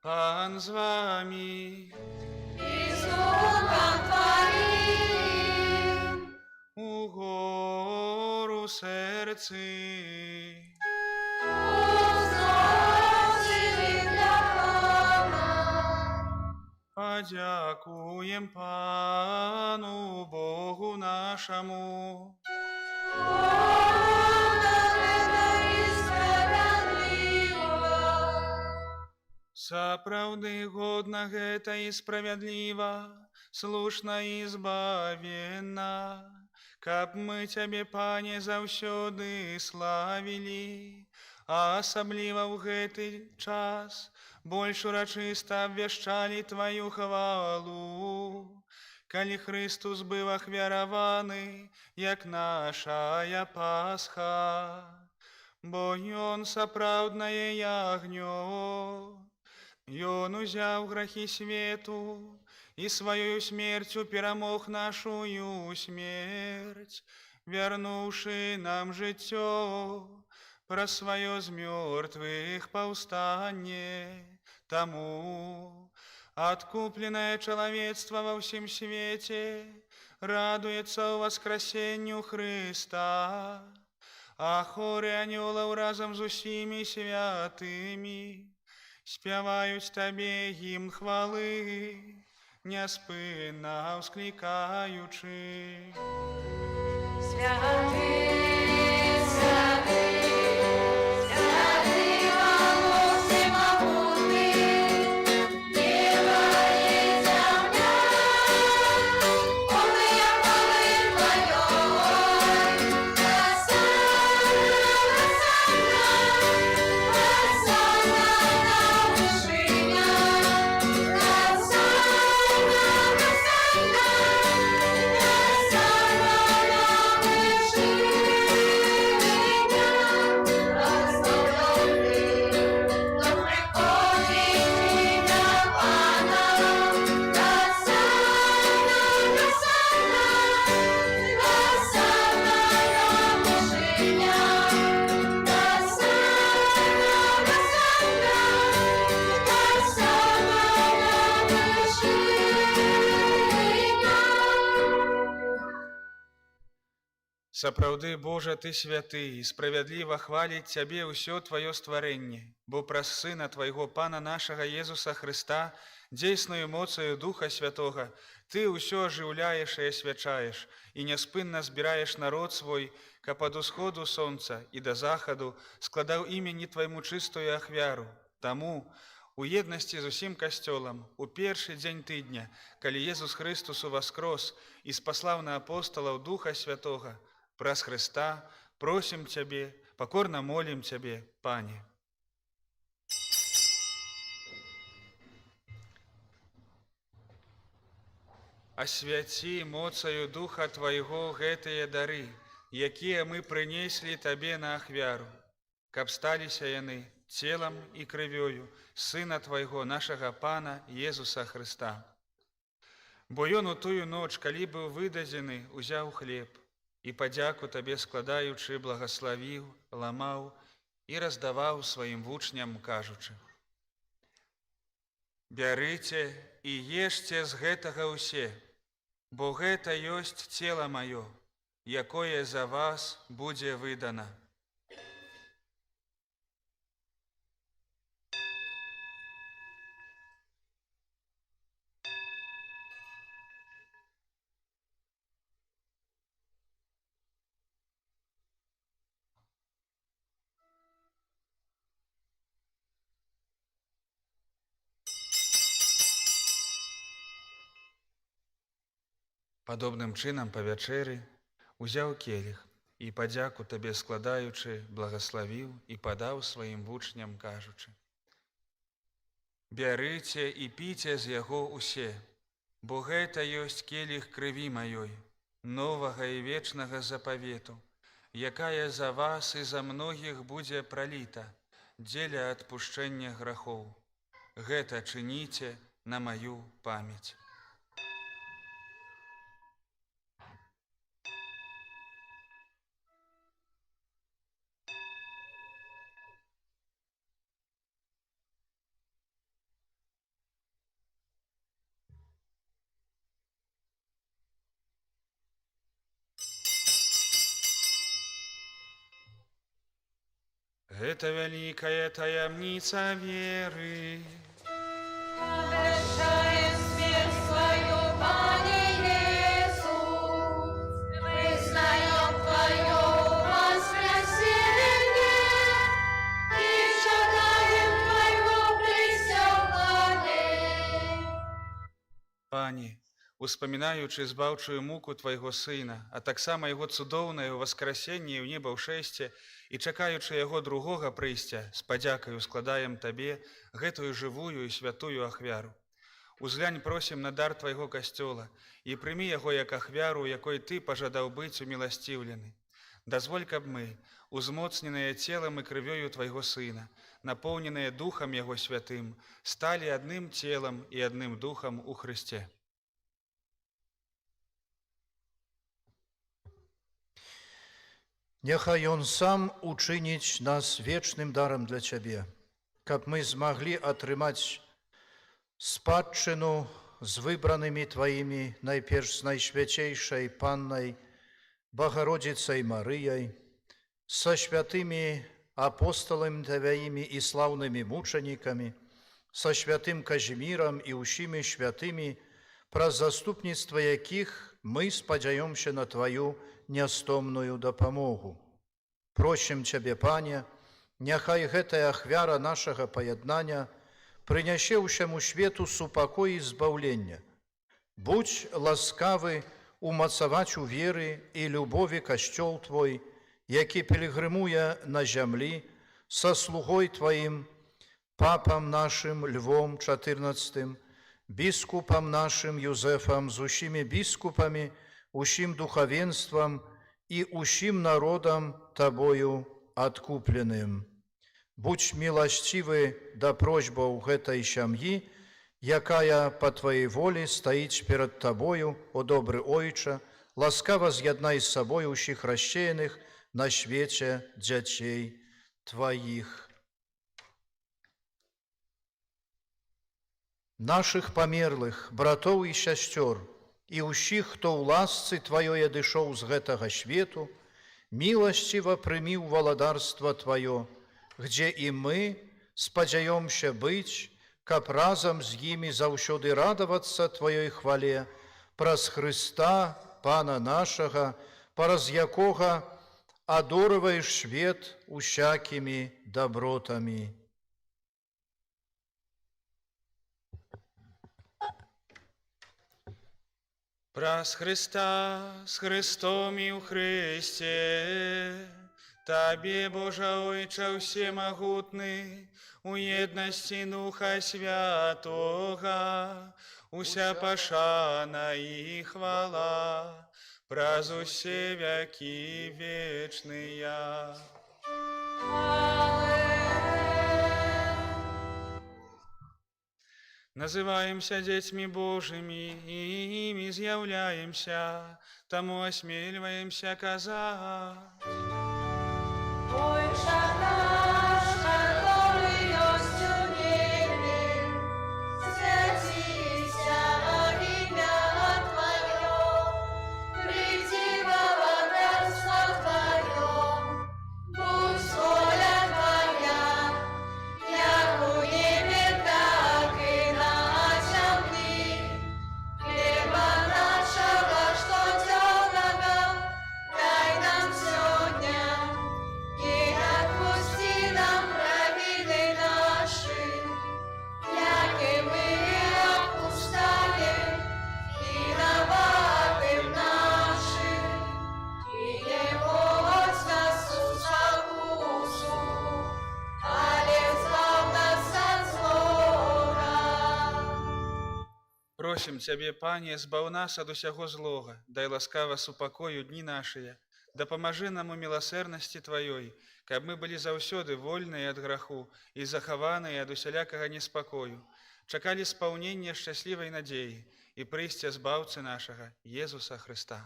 Пан з вами. Угору серці. Подякуем Пану Богу нашему. Сапраўды годна гэта і справядліва, слушна і збавенна, каб мы Цябе, Пане, заўсёды славілі, а асабліва ў гэты час больш урачыста абвяшчалі Тваю хвалу, калі Христус быў ахвяраваны, як нашая Пасха, бо Ён сапраўднае ягнё. Ён узяў грахі свету і сваёю смерцю перамог нашую смерць, вярнуўшы нам жыццё праз сваё з мёртвых паўстанне. Таму адкупленае чалавецтва ва ўсім свеце радуецца ўваскрасенню Хрыста, а хоры анёлаў разам з усімі святымі спяваюць Табе гімн хвалы, няспынна ўсклікаючы. Святы, святы, святы Бог всемогутны, неба и земля, полные хвалы Твоей. Хосанна, Хосанна, Хосанна на вершинах, Хосанна, Хосанна, Хосанна на вершинах. Благословенный, кто приходит в имя Пана. Хосанна, Хосанна, Хосанна на вершинах, Хосанна, Хосанна, Хосанна на вершинах. Сапраўды, Божа, Ты святы, і справядліва хваліць Цябе ўсё Тваё стварэнне, бо праз Сына Твайго Пана нашага Езуса Хрыста, дзейсною моцаю Духа Святога, Ты ўсё ажыўляеш і асвячаеш, і няспынна збіраеш народ свой, каб ад усходу сонца і да захаду складаў імені Твайму чыстую ахвяру. Таму, у еднасці з усім касцёлам, у першы дзень тыдня, калі Езус Христус уваскрос і спаслаў на апосталаў Духа Святога, праз Христа просім Цябе, пакорна молім Цябе, Пане. Асвяці моцаю Духа Твайго гэтыя дары, якія мы прынеслі Табе на ахвяру, каб сталіся яны целам і крывёю Сына Твайго, нашага Пана Езуса Христа. Бо Ён у тую ноч, калі быў выдадзены, узяў хлеб, і падзяку Табе складаючы, благаславіў, ламаў і раздаваў сваім вучням, кажучы: «Бярыце і ешце з гэтага ўсе, бо гэта ёсць цела маё, якое за вас будзе выдана». Падобным чынам па вячэры узяў келіх і, падзяку табе складаючы, благаславіў і падаў сваім вучням, кажучы: «Бярыце і піце з яго ўсе, бо гэта ёсць келіх крыві маёй, новага і вечнага запавету, якая за вас і за многіх будзе праліта дзеля адпушчэння грахоў. Гэта чыніце на маю памяць». Гэта вялікая таямніца веры. Обещаем смерть свою, Пане Иисус, вызнаем Твое воскресение и шагаем Твоего присягания. Пане, успамінаючы збаўчую муку Твайго Сына, а таксама Яго цудоўнае воскресенне ў неба ўшэсце, і чакаючы Яго другога прыйсця, з падзякаю складаем Табе гэтую жывую і святую ахвяру. Узглянь просім на дар Твайго касцёла і прымі яго як ахвяру, якой Ты пажадаў быць уміласціўлены. Дазволь, каб мы, узмоцненыя целам і крывёю Твайго Сына, напоўненыя Духам Яго святым, сталі адным целам і адным духам у Хрысце. Няхай Ён сам учыніць нас вечным дарам для Цябе, каб мы змаглі атрымаць спадчыну з выбранымі Тваімі, найперш з найсвяцейшай Паннай Богородицей Марыяй, са святымі апосталамі Тваімі і слаўнымі мучанікамі, са святым Казімірам і ўсімі святымі, праз заступніцтва якіх мы спадзяёмся на Тваю нястомную дапамогу. Просім Цябе, Пане, няхай гэтая ахвяра нашага паяднання прынясе ўсяму свету супакой і збаўлення. Будзь ласкавы умацаваць у веры і любові касцёл Твой, які пілігрымуе на зямлі са слугой Тваім, папам нашым Львом XIV, біскупам нашым Юзефам, з усімі біскупамі, усім духавенствам і усім народам Табою адкупленым. Будь міласцівы да просьбаў гэтай сям'і, якая па Тваей волі стаіць перад Табою, о добры Ойча, ласкава з'яднай з сабой усіх расчеяных на свеце дзяцей Тваіх. Нашых памерлых, братоў і сясцёр, і ўсіх, хто ў ласцы Тваёй адышоў з гэтага свету, міласціва прымі ў валадарства Тваё, где і мы спадзяёмся быць, каб разам з імі заўсёды радавацца Тваёй хвале праз Хрыста, Пана нашага, праз якога адорваеш свет усякімі дабротамі. Праз Христа, з Христом і ў Христе, Табе, Божа Ойча всемагутны, у єдності Духа Святого, уся пашана і хвала, праз усе веки вечные. Называемся детьми Божьими, и ими з'являемся, тому осмеливаемся казать. Ойче наш, который есть у небе, святится имя Твое, приди во царство Твое, будь воля Твоя, як у небе, так и на земле. Хлеба нашего штодневного дай нам сегодня, и отпусти Просім Цябе, Пане, збаў нас ад усяго злога, дай ласкава супакою дні нашыя, дапамажы нам у міласэрнасці Тваёй, каб мы былі заўсёды вольныя ад граху і захаваныя ад усялякага неспакою, чакалі спаўнення шчаслівай надзеі і прыйсця збаўцы нашага, Езуса Хрыста.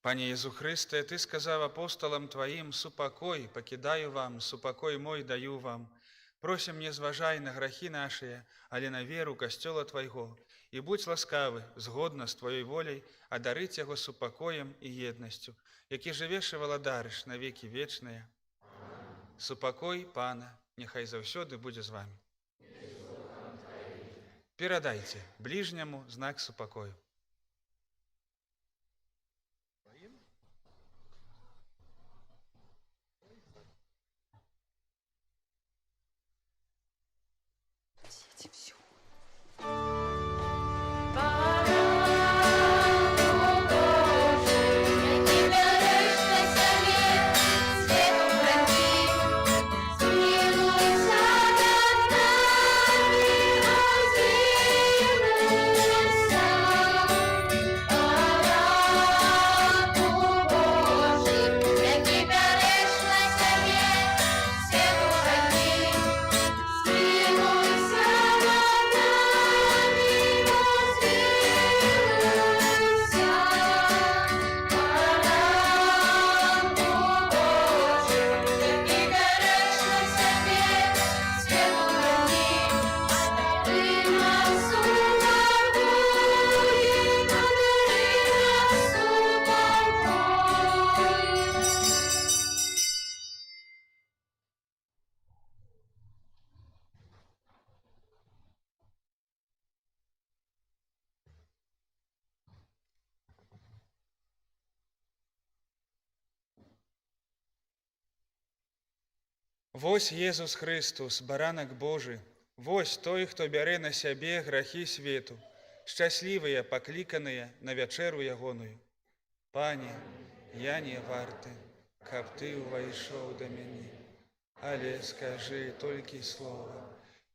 Пане Езу Христе, Ты сказав апостолам Твоим: «Супокой покидаю вам, супокой мой даю вам». Просим, не зважай на грахи наши, але на веру Костёла Твоего, и будь ласкавы, згодна з Твоей волей, одарить Его супокоем и едностью, які живеш і валадариш на веки вечные. Супокой Пана, нехай заўсёды будзе з вами. Перадайте ближнему знак супокою. Вось Езус Христус, баранак Божы, вось той, хто бярэ на сябе грахі свету, шчаслівыя, пакліканыя на вячэру ягоную. Пане, я не варты, каб Ты ўвайшоў да мяне, але скажы толькі слова,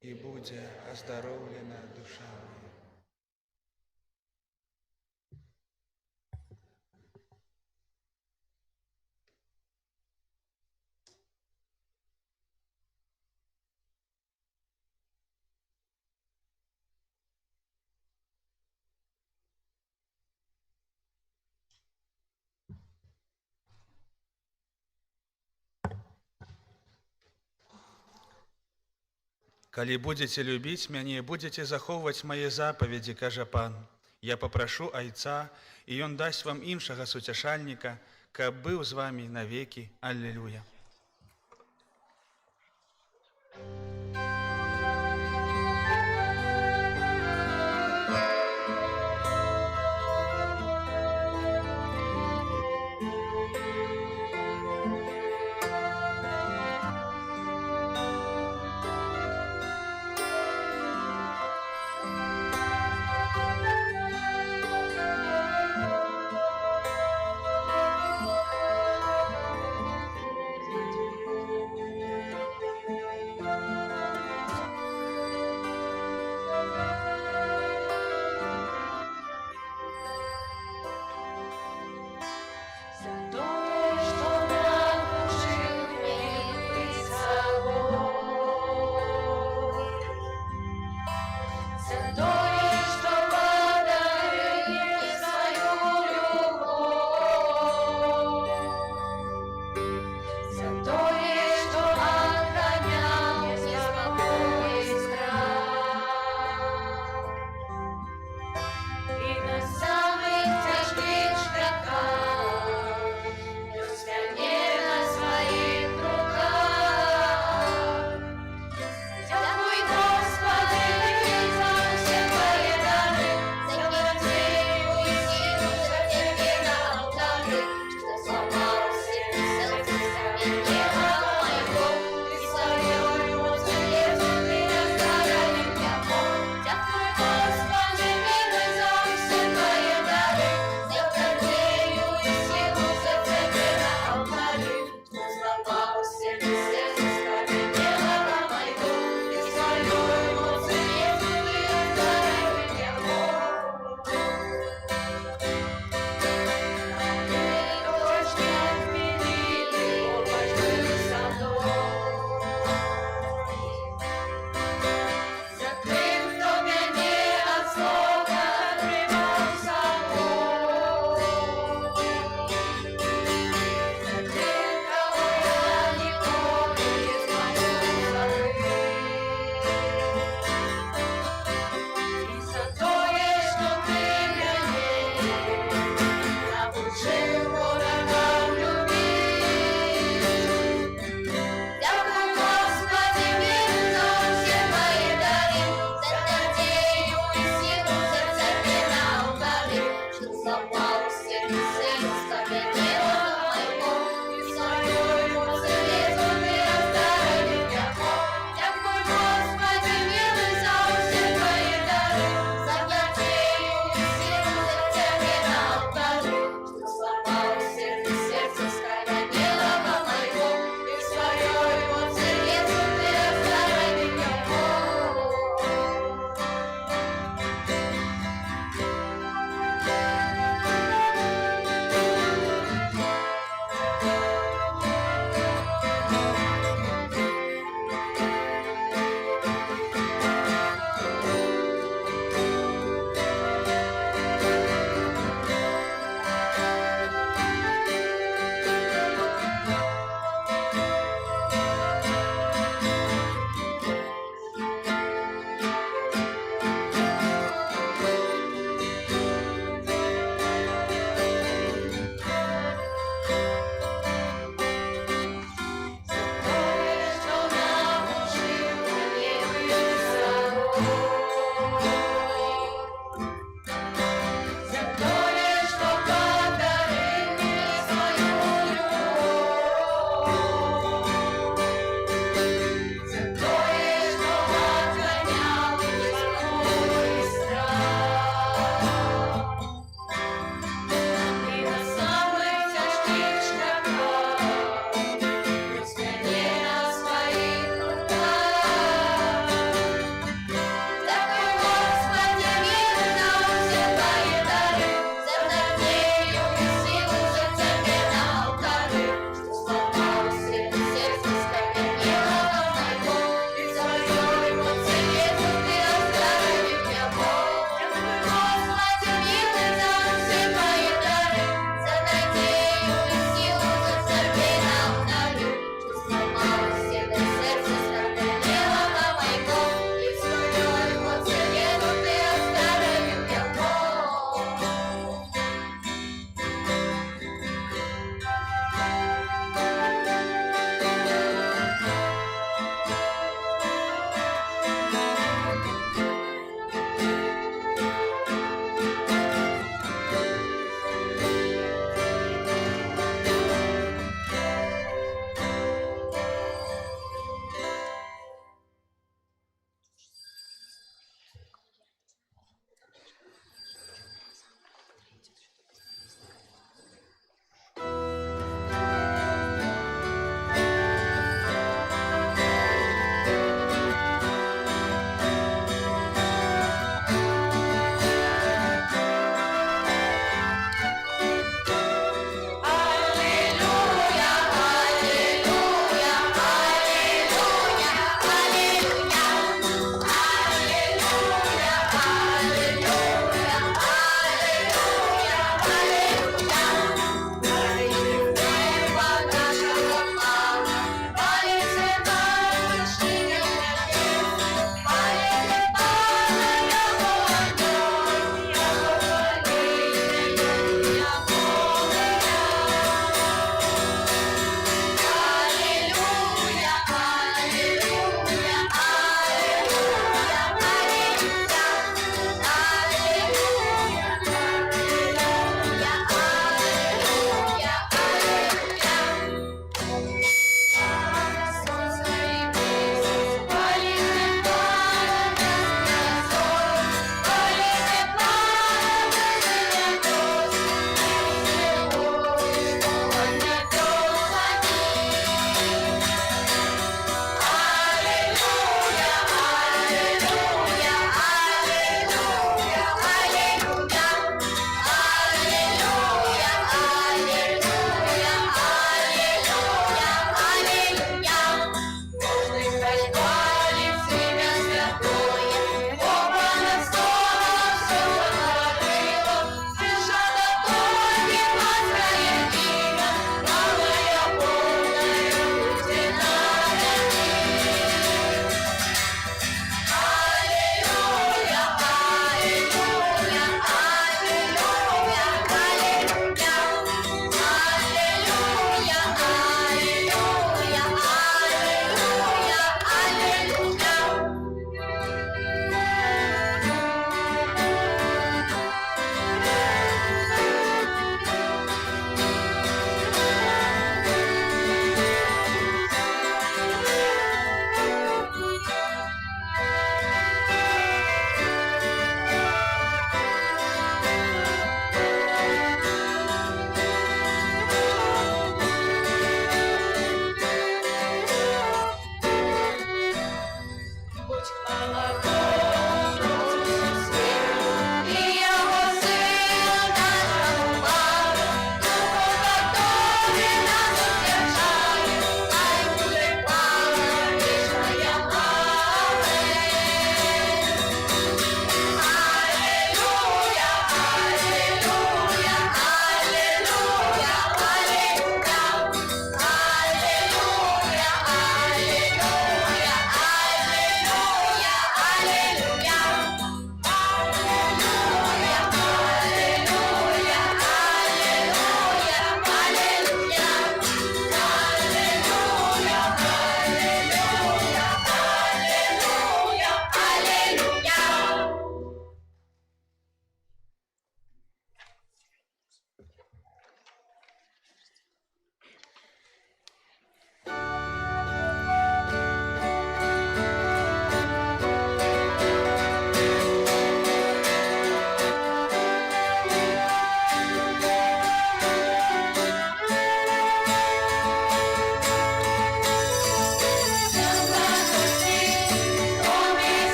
і будзе аздароўлена душа моя. Калі будзеце любіць мяне, будзеце захоўваць мае запаведзі, кажа Пан. Я папрашу Айца, і Ён дасць вам іншага суцяшальніка, каб быў з вамі навекі. Аллилуйя.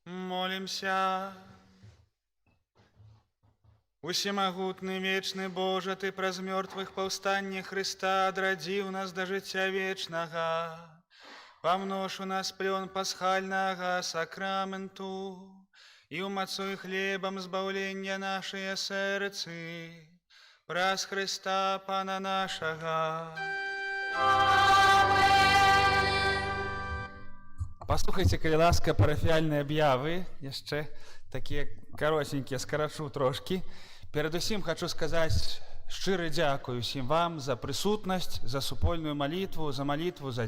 Молимся. Усемагутны вечны Божа, Ты праз мёртвых паўстанне Христа адрадзіў нас да жыцця вечнага. Памнож у нас плён пасхальнага сакраменту і умацуй хлебам збаўлення нашыя сэрцы. Праз Христа Пана нашага. Паслухайце, калі ласка, парафіяльныя аб'явы, яшчэ такія каротенькія, скарачу трошкі. Перадусім хочу сказаць шчыры дзякуй усім вам за прысутнасць, за супольную малітву, за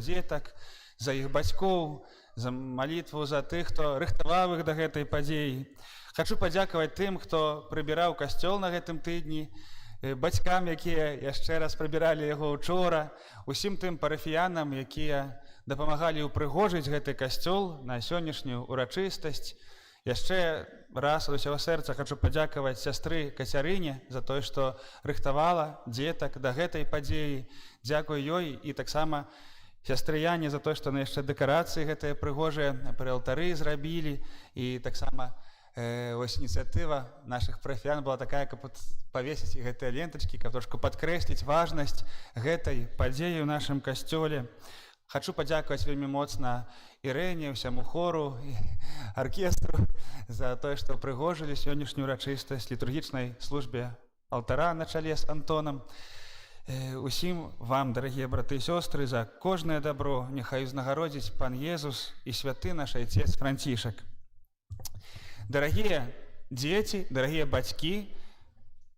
дзетак, за іх бацькоў, за малітву за тых, хто рыхтаваў іх да гэтай падзеі. Хочу падзякаваць тым, хто прыбіраў касцёл на гэтым тыдні, бацькам, якія яшчэ раз прыбіралі яго учора, усім тым парафіянам, якія дапамагалі ўпрыгожыць гэты касцёл на сённяшнюю урачыстасць. Яшчэ раз ад усяго сэрца хочу падзякаваць сястры Кацярыне за тое, што рыхтавала дзетак да гэтай падзеі. Дзякуй ёй і таксама сястры Яне за тое, што на яшчэ дэкарацыі гэтыя прыгожыя пры алтары зрабілі. І таксама ось ініцыятыва нашых парафіян была такая, каб павесіць гэтыя лентачкі, каб трошку падкрэсліць важнасць гэтай падзеі ў нашым касцёле. Хочу падзякаваць вельмі моцна Ірэне, ўсяму хору, аркестру за тое, што прыгожылі сённяшнюю урачыстасць літургічнай службе алтара на чале з Антонам. Усім вам, дарагія браты і сёстры, за кожнае дабро няхай узнагародзіць Пан Езус і святы наш айцец Францішак. Дарагія дзеці, дарагія бацькі,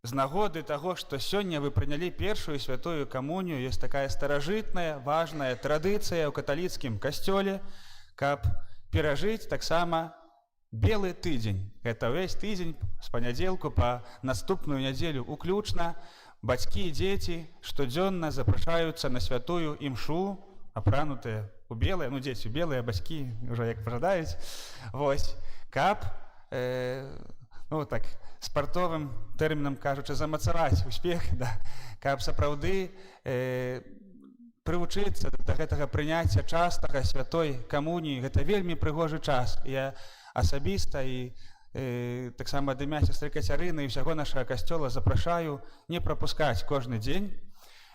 з нагоды таго, што сёння вы прынялі першую святую камунію, ёсць такая старажытная, важная традыцыя ў каталіцкім касцёле, каб перажыць таксама белы тыдзень. Гэта ўвесь тыдзень з панядзелку па наступную нядзелю уключна. Бацькі і дзеці штодзённа запрашаюцца на святую імшу, апранутыя у белыя, ну дзеці у белыя, бацькі ўжо як пажадаюць, вось, каб ну так спартовым тэрмінам кажучы, замацаваць успех, да, каб сапраўды прывучыцца да гэтага прыняцця частага святой камуніі. Гэта вельмі прыгожы час. Я асабіста і таксама ад імя сястры Кацярыны і ўсяго нашага касцёла запрашаю не прапускаць кожны дзень.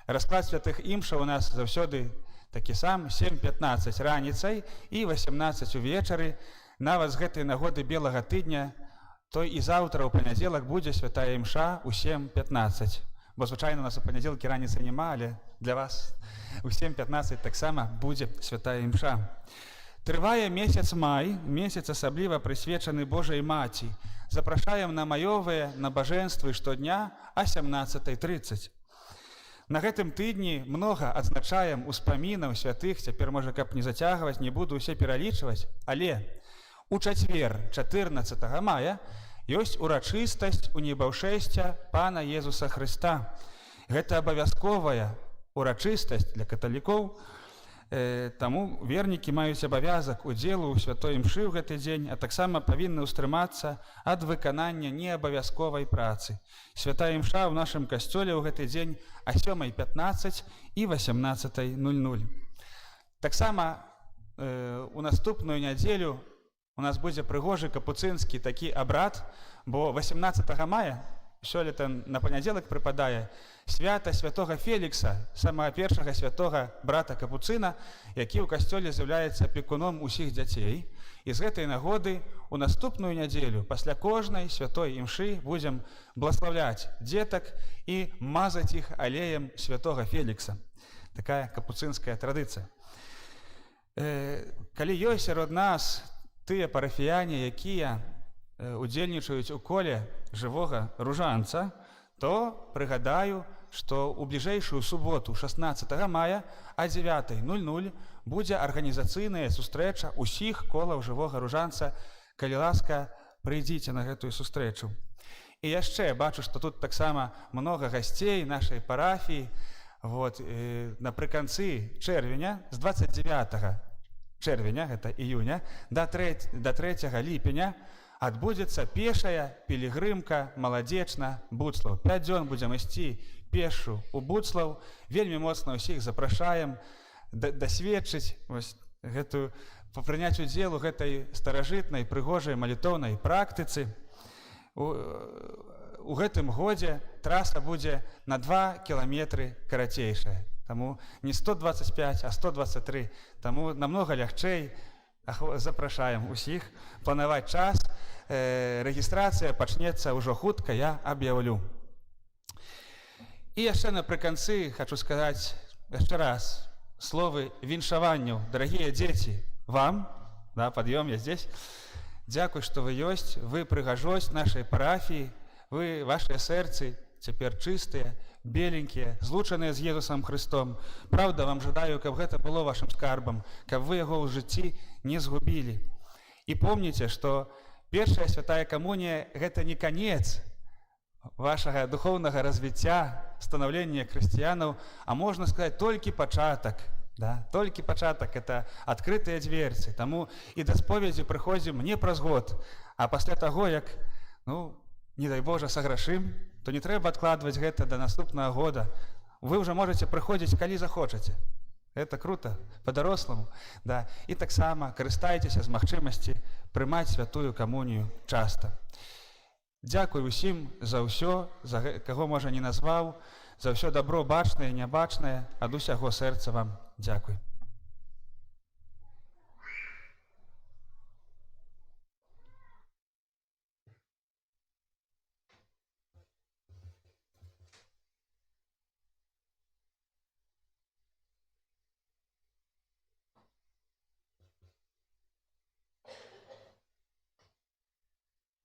Расклад святых імшаў у нас заўсёды такі сам: 7:15 раніцай і 18 увечары. Нават з гэтай нагоды белага тыдня, то і заўтра ў панядзелак будзе святая імша ў 7:15. Бо звычайна у нас у панядзелкі раніцы няма, але для вас у 7:15 таксама будзе святая імша. Трывае месяц май, месяц асабліва прысвечаны Божай Маці. Запрашаем на маёвыя набажэнствы штодня а 17:30. На гэтым тыдні многа адзначаем успамінаў святых, цяпер, можа, каб не зацягваць, не буду ўсе пералічваць, але у чацвер, 14 мая, ёсць урачыстасць у небаўшэсця Пана Езуса Хрыста. Гэта абавязковая урачыстасць для каталікоў, таму вернікі маюць абавязак удзелу ў святой імшы ў гэты дзень, а таксама павінны ўстрымацца ад выканання неабавязковай працы. Святая імша ў нашым касцёле ў гэты дзень а 7:15 і 18:00. Таксама у наступную нядзелю у нас будзе прыгожы капуцынскі такі абрад, бо 18 мая, сёлета на панядзелак прыпадае свята святога Фелікса, самага першага святога брата капуцына, які ў касцёле з'яўляецца апекуном усіх дзяцей. І з гэтай нагоды у наступную нядзелю пасля кожнай святой імшы будзем бласлаўляць дзетак і мазаць іх алеем святога Фелікса. Такая капуцынская традыцыя. Калі ёсць сярод нас тыя парафіяне, якія удзельнічаюць у коле жывога ружанца, то прыгадаю, што ў бліжэйшую суботу 16 мая а 9:00 будзе арганізацыйная сустрэча ўсіх колаў жывога ружанца. Калі ласка, прыйдзіце на гэтую сустрэчу. І яшчэ бачу, што тут таксама многа гасцей нашай парафіі. Напрыканцы чэрвеня, з 29 чэрвеня, гэта іюня, да 3 ліпеня адбудзецца пешая пілігрымка маладзечна Буцлаў. 5 дзён будзем ісці пешу ў Буцлаў. Вельмі моцна ўсіх запрашаем дасведчыць гэтую прыняць удзел у гэтай старажытнай прыгожай малітоўнай практыцы. У гэтым годзе траса будзе на 2 кіламетры карацейшая. Таму не 125, а 123. Таму намнога лягчэй. Запрашаем усіх планаваць час. Рэгістрацыя пачнецца ўжо хутка, я аб'яўлю. І яшчэ напрыканцы хочу сказаць яшчэ раз словы віншаванню. Дарагія дзеці, вам, пад'ём, я здесь. Дзякуй, што вы ёсць, вы прыгажосць нашай парафіі, вы, вашыя сэрцы цяпер чыстыя, беленькія, злучаныя з Езусам Христом. Праўда, вам жадаю, каб гэта было вашым скарбам, каб вы яго ў жыцці не згубілі. І помніце, што першая святая камунія – гэта не канец вашага духоўнага развіцця, станаўлення хрысціянаў, а можна сказаць, толькі пачатак. Толькі пачатак – это адкрытыя дзверцы. Таму і да споведзі прыходзім не праз год, а пасля таго, як, не дай Божа, саграшым, то не трэба адкладваць гэта да наступнага года. Вы ўжо можаце прыходзіць, калі захочаце. Гэта круто, па-даросламу. І таксама карыстайцеся з магчымасці прымаць святую камунію часта. Дзякуй усім за ўсё, за каго, можа, не назваў, за ўсё дабро бачнае і нябачнае, ад усяго сэрца вам дзякуй.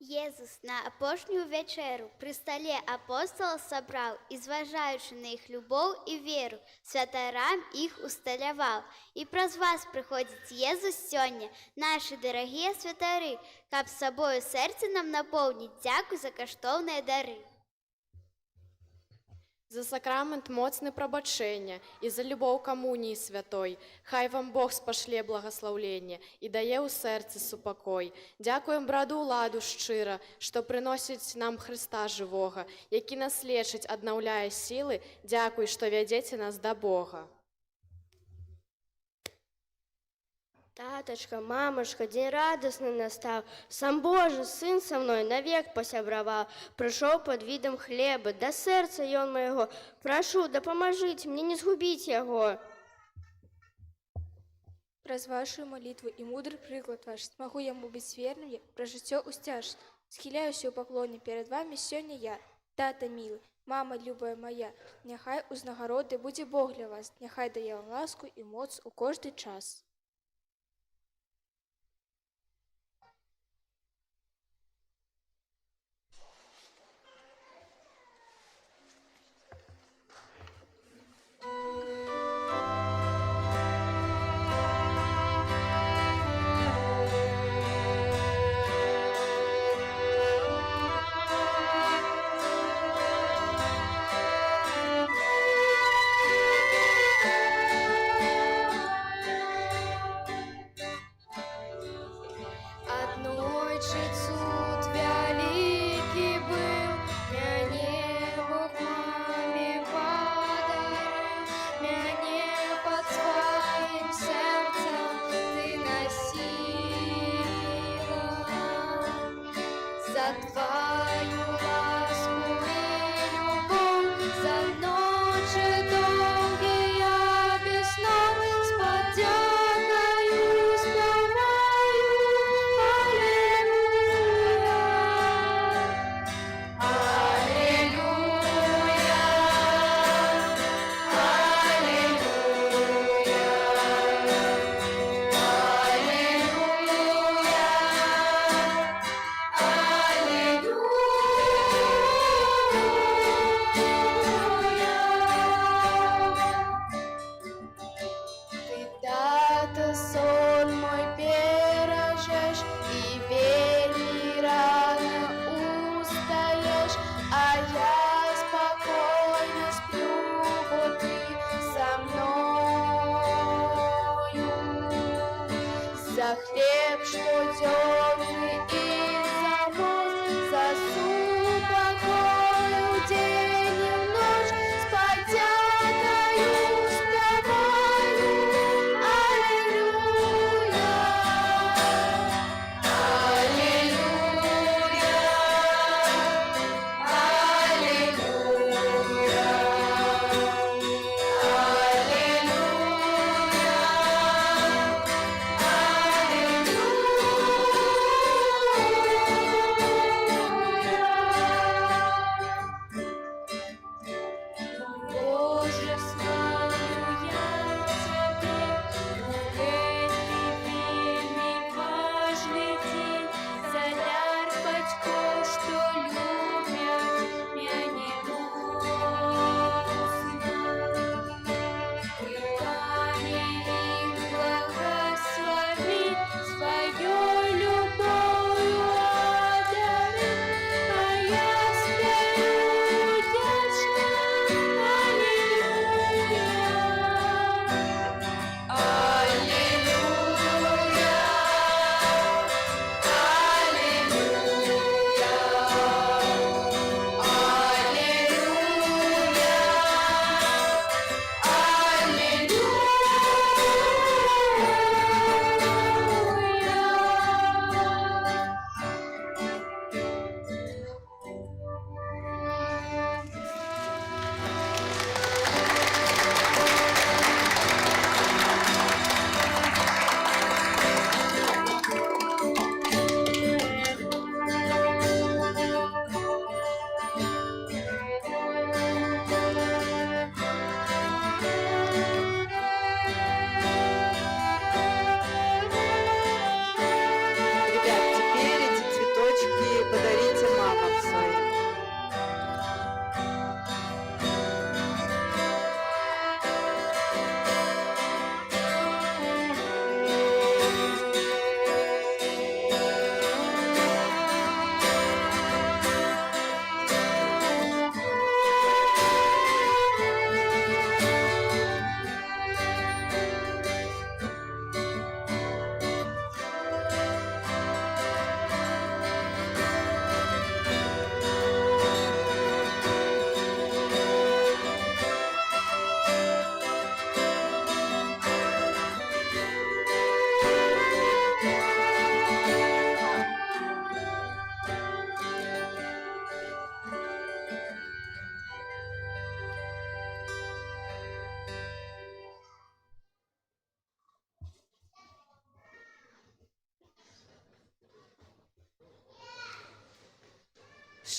Езус на апошнюю вячэру пры стале апосталаў сабраў і, зважаючы на іх любоў і веру, святарам іх усталяваў. І праз вас прыходзіць Езус сёння, нашы дарагія святары, каб з сабою сэрцы нам напоўніць. Дзякуй за каштоўныя дары. За сакрамент моцны прабачэння і за любоў камуніі святой. Хай вам Бог спашле благаслаўленне і дае ў сэрцы супакой. Дзякуем браду Уладу шчыра, што прыносіць нам Хрыста жывога, які нас лечыць, аднаўляе сілы. Дзякуй, што вядзеце нас да Бога. Татачка, мамашка, дзень радасны настаў. Сам Божы сын са мной навек пасябраваў. Прыйшоў пад відам хлеба, да сэрца ён майго. Прашу, дапамажыце мне не згубіць яго. Праз вашу малітву і мудры прыклад ваш смагу яму быць верным пра жыццё ўсцяжць. Схіляюся ў паклоне перад вамі сёння я, тата мілы, мама любая моя. Няхай узнагароды будзе Бог для вас, няхай дае вам ласку і моц у кожны час.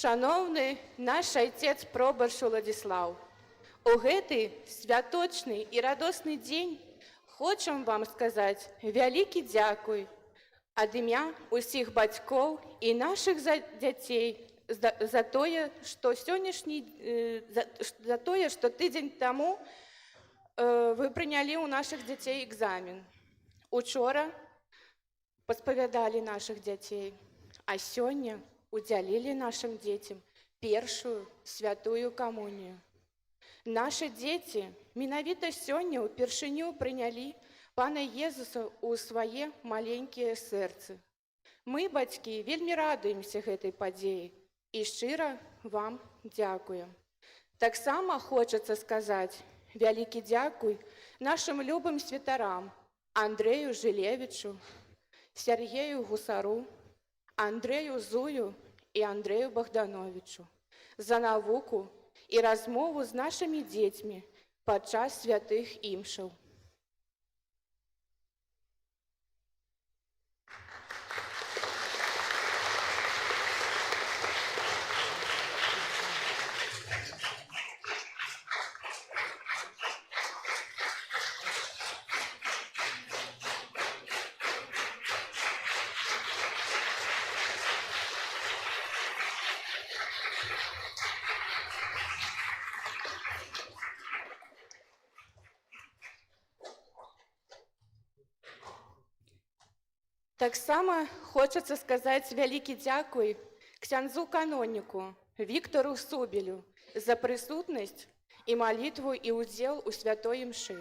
Шановны наш айцец пробарш Уладзіслаў, у гэты святочны і радосны дзень хочам вам сказаць вялікі дзякуй ад імя усіх бацькоў і нашых дзяцей за тое, што тыдзень таму вы прынялі ў нашых дзяцей экзамен. Учора паспавядалі нашых дзяцей, а сёння удзялілі нашым дзецям першую святую камунію. Нашы дзеці менавіта сёння ўпершыню прынялі Пана Езуса ў свае маленькія сэрцы. Мы, бацькі, вельмі радуемся гэтай падзеі і шчыра вам дзякуем. Таксама хочацца сказаць вялікі дзякуй нашым любым святарам Андрэю Жылевічу, Сергею Гусару, Андрэю Зую і Андрэю Богдановичу за навуку і размову з нашымі дзецьмі падчас святых імшаў. Таксама хочацца сказаць вялікі дзякуй ксяндзу каноніку Віктару Субелю за прысутнасць і малітву і ўдзел у святой імшы.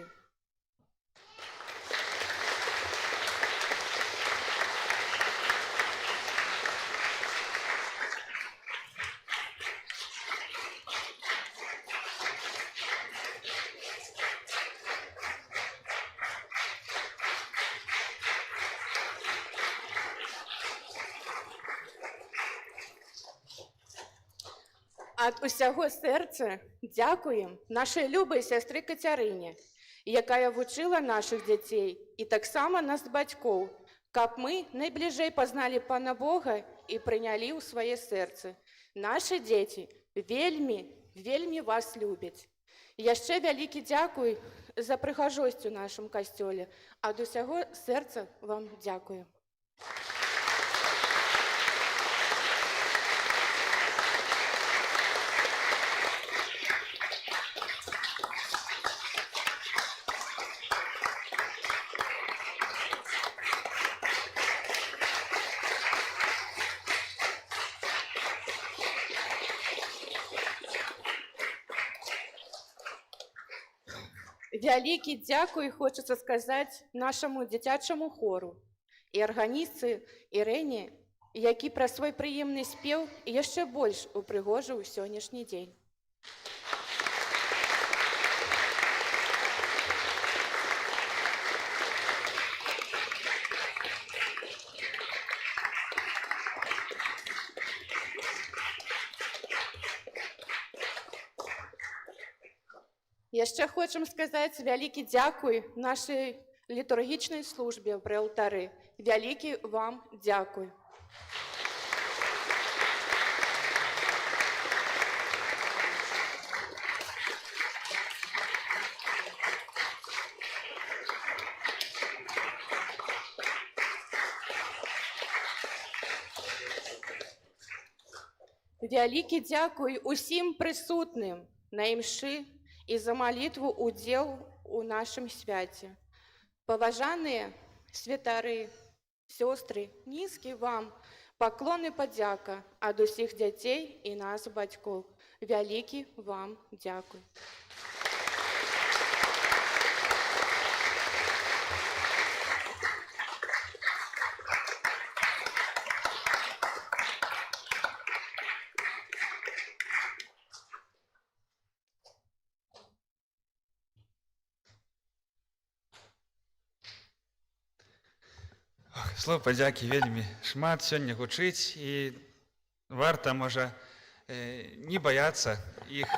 Ад усяго сэрца дзякуем нашай любай сястры Кацярыне, якая вучыла нашых дзяцей і таксама нас бацькоў, каб мы найбліжэй пазналі Пана Бога і прынялі ў свае сэрцы. Нашы дзеці вельмі вас любяць. Яшчэ вялікі дзякуй за прыгажосць у нашым касцёле. Ад усяго сэрца вам дзякую. Вялікі дзякуй хочацца сказаць нашаму дзіцячаму хору і арганістцы Ірэне, які пра свой прыемны спеў яшчэ больш упрыгожыў сённяшні дзень. Яшчэ хочам сказаць вялікі дзякуй нашай літургічнай службе пры алтары. Вялікі вам дзякуй. Вялікі дзякуй усім прысутным на імшы і за малітву ўдзел у нашым свяце. Паважаныя святары, сёстры, нізкі вам паклон і падзяка ад усіх дзяцей і нас, бацькоў. Вялікі вам дзякуй. Слоў падзякі вельмі шмат сёння гучыць, і варта, можа, не баяцца іх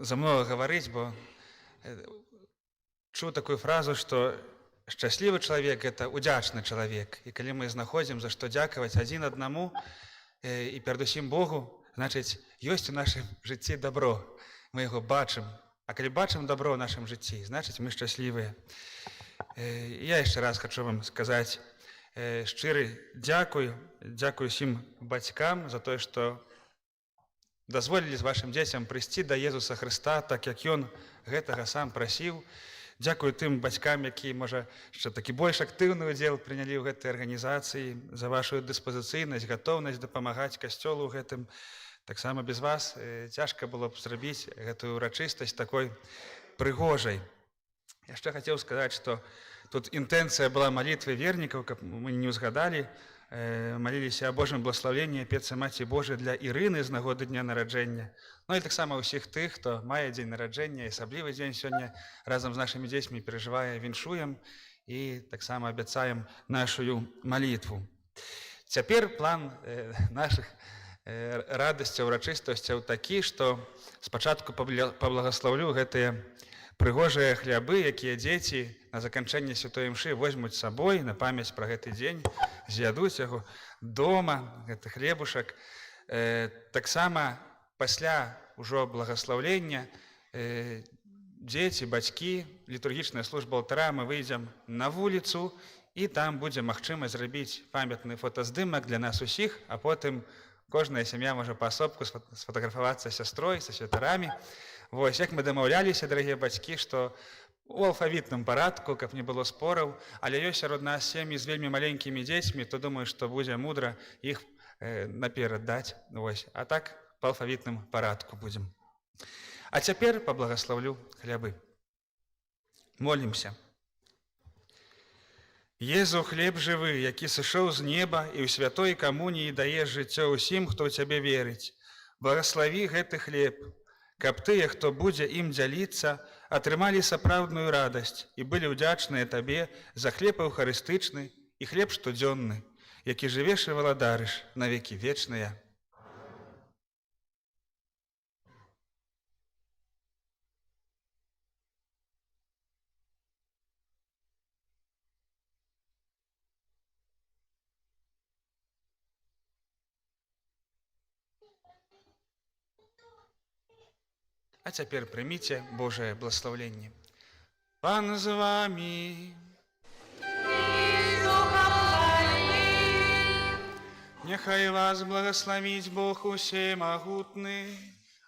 за многа гаварыць, бо чуў такую фразу, што шчаслівы чалавек – гэта удзячны чалавек. І калі мы знаходзім, за што дзякаваць адзін аднаму і перадусім Богу, значыць, ёсць у нашым жыцці дабро. Мы яго бачым. А калі бачым дабро ў нашым жыцці, значыць, мы шчаслівыя. Я яшчэ раз хочу вам сказаць шчыры дзякуй. Дзякуй усім бацькам за тое, што дазволілі з вашым дзецям прыйсці да Езуса Хрыста, так як ён гэтага сам прасіў. Дзякую тым бацькам, якія, можа, яшчэ такі больш актыўны ўдзел прынялі ў гэтай арганізацыі, за вашу дыспазіцыйнасць, гатоўнасць дапамагаць касцёлу ў гэтым. Таксама без вас цяжка было б зрабіць гэтую урачыстасць такой прыгожай. Яшчэ хацеў сказаць, што тут інтэнцыя была малітвы вернікаў, каб мы не ўзгадалі, маліліся о Божым благословенні Пецы Маці Божай для Ірыны з нагоды дня нараджэння. Ну і таксама ўсіх тых, хто мае дзень нараджэння, асаблівы дзень сёння разам з нашымі дзецьмі перажывае, віншуем і таксама абяцаем нашу малітву. Цяпер план нашых радасцяў, урачыстасцяў такі, што спачатку паблагаслаўлю гэтыя прыгожыя хлябы, якія дзеці на заканчэнне святой імшы возьмуць з сабой на памяць пра гэты дзень, з'ядуць яго дома, гэты хлебушак. Таксама пасля ўжо благаслаўлення дзеці, бацькі, літургічная служба алтара, мы выйдзем на вуліцу, і там будзе магчымасць зрабіць памятны фотаздымак для нас усіх, а потым кожная сям'я можа паасобку сфотаграфавацца з сястрой, са святарамі. Вось, як мы дамаўляліся, дарагія бацькі, што у алфавітным парадку, каб не было спораў, але ёсць сярод нас сем'і з вельмі маленькімі дзецьмі, то думаю, што будзе мудра іх наперад даць. Вось, а так па алфавітным парадку будзем. А цяпер паблагаслаўлю хлябы. Молімся. Езу, хлеб жывы, які сышоў з неба і ў святой камуніі даеш жыццё ўсім, хто ў цябе верыць. Благаславі гэты хлеб, каб тыя, хто будзе ім дзяліцца, атрымалі сапраўдную радасць і былі ўдзячныя табе за хлеб эўхарыстычны і хлеб штодзённы, які жывеш і валадарыш на векі вечныя. А цяпер прыміце Божае благословенне. Пан з вамі. Няхай вас благословіць Бог усемагутны,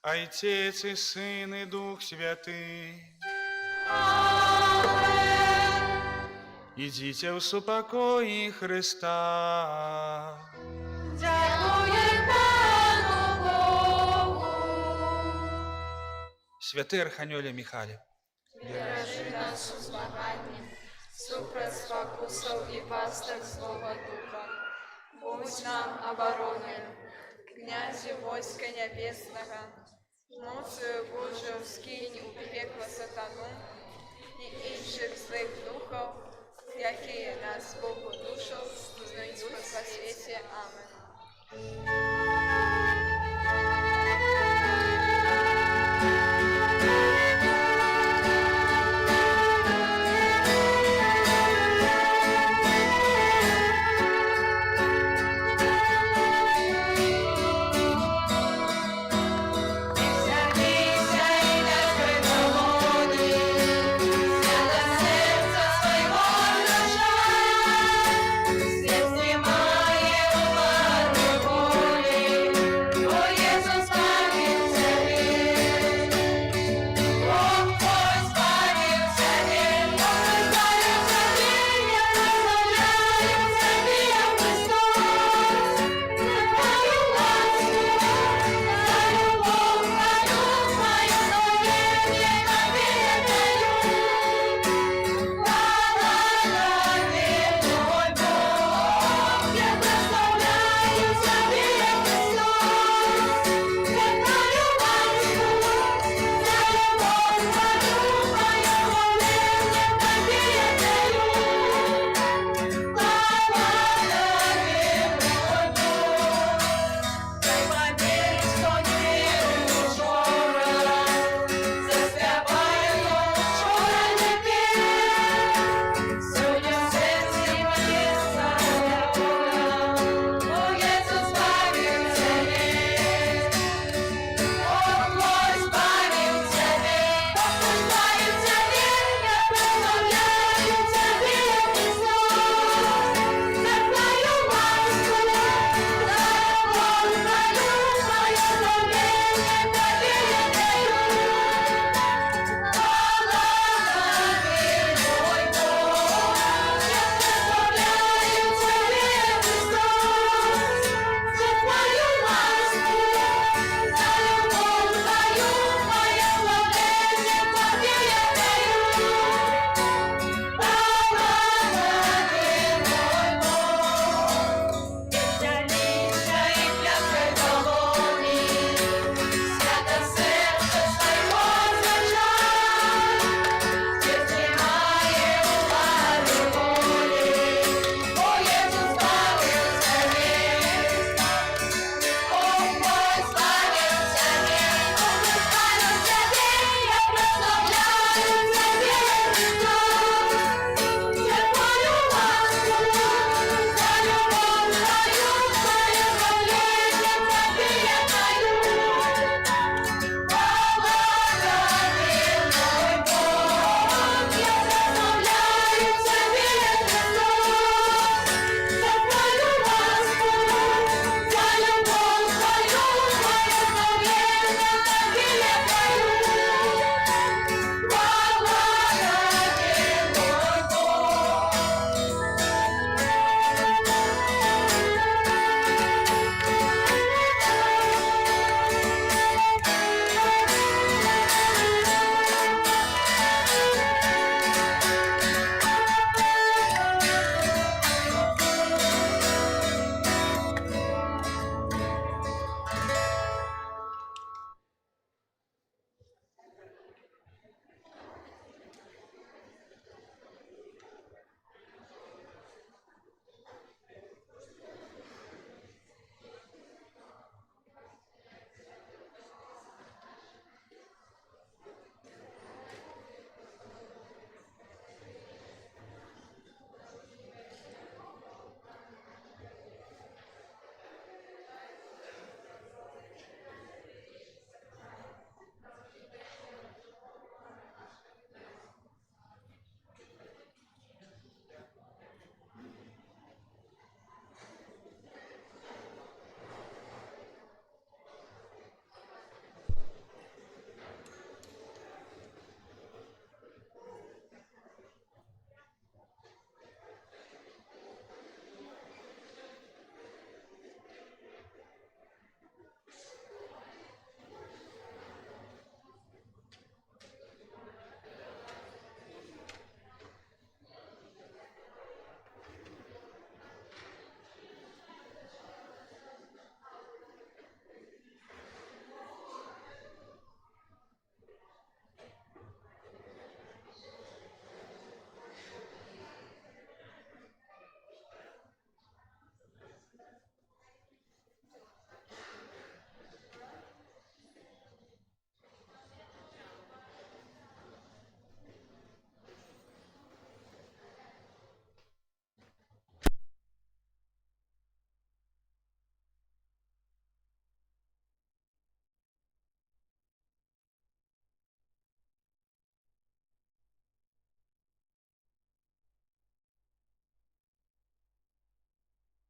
Айцец і Сын і Дух Святы. Ідзіце ў супакоі Хрыста. Святы Арханёле Міхале, беражы нас у змаганні супраць спакусаў і пастак злога духа. Будзь нам абаронай, князю войска нябеснага, моцаю Божаю скінь у пекла сатану,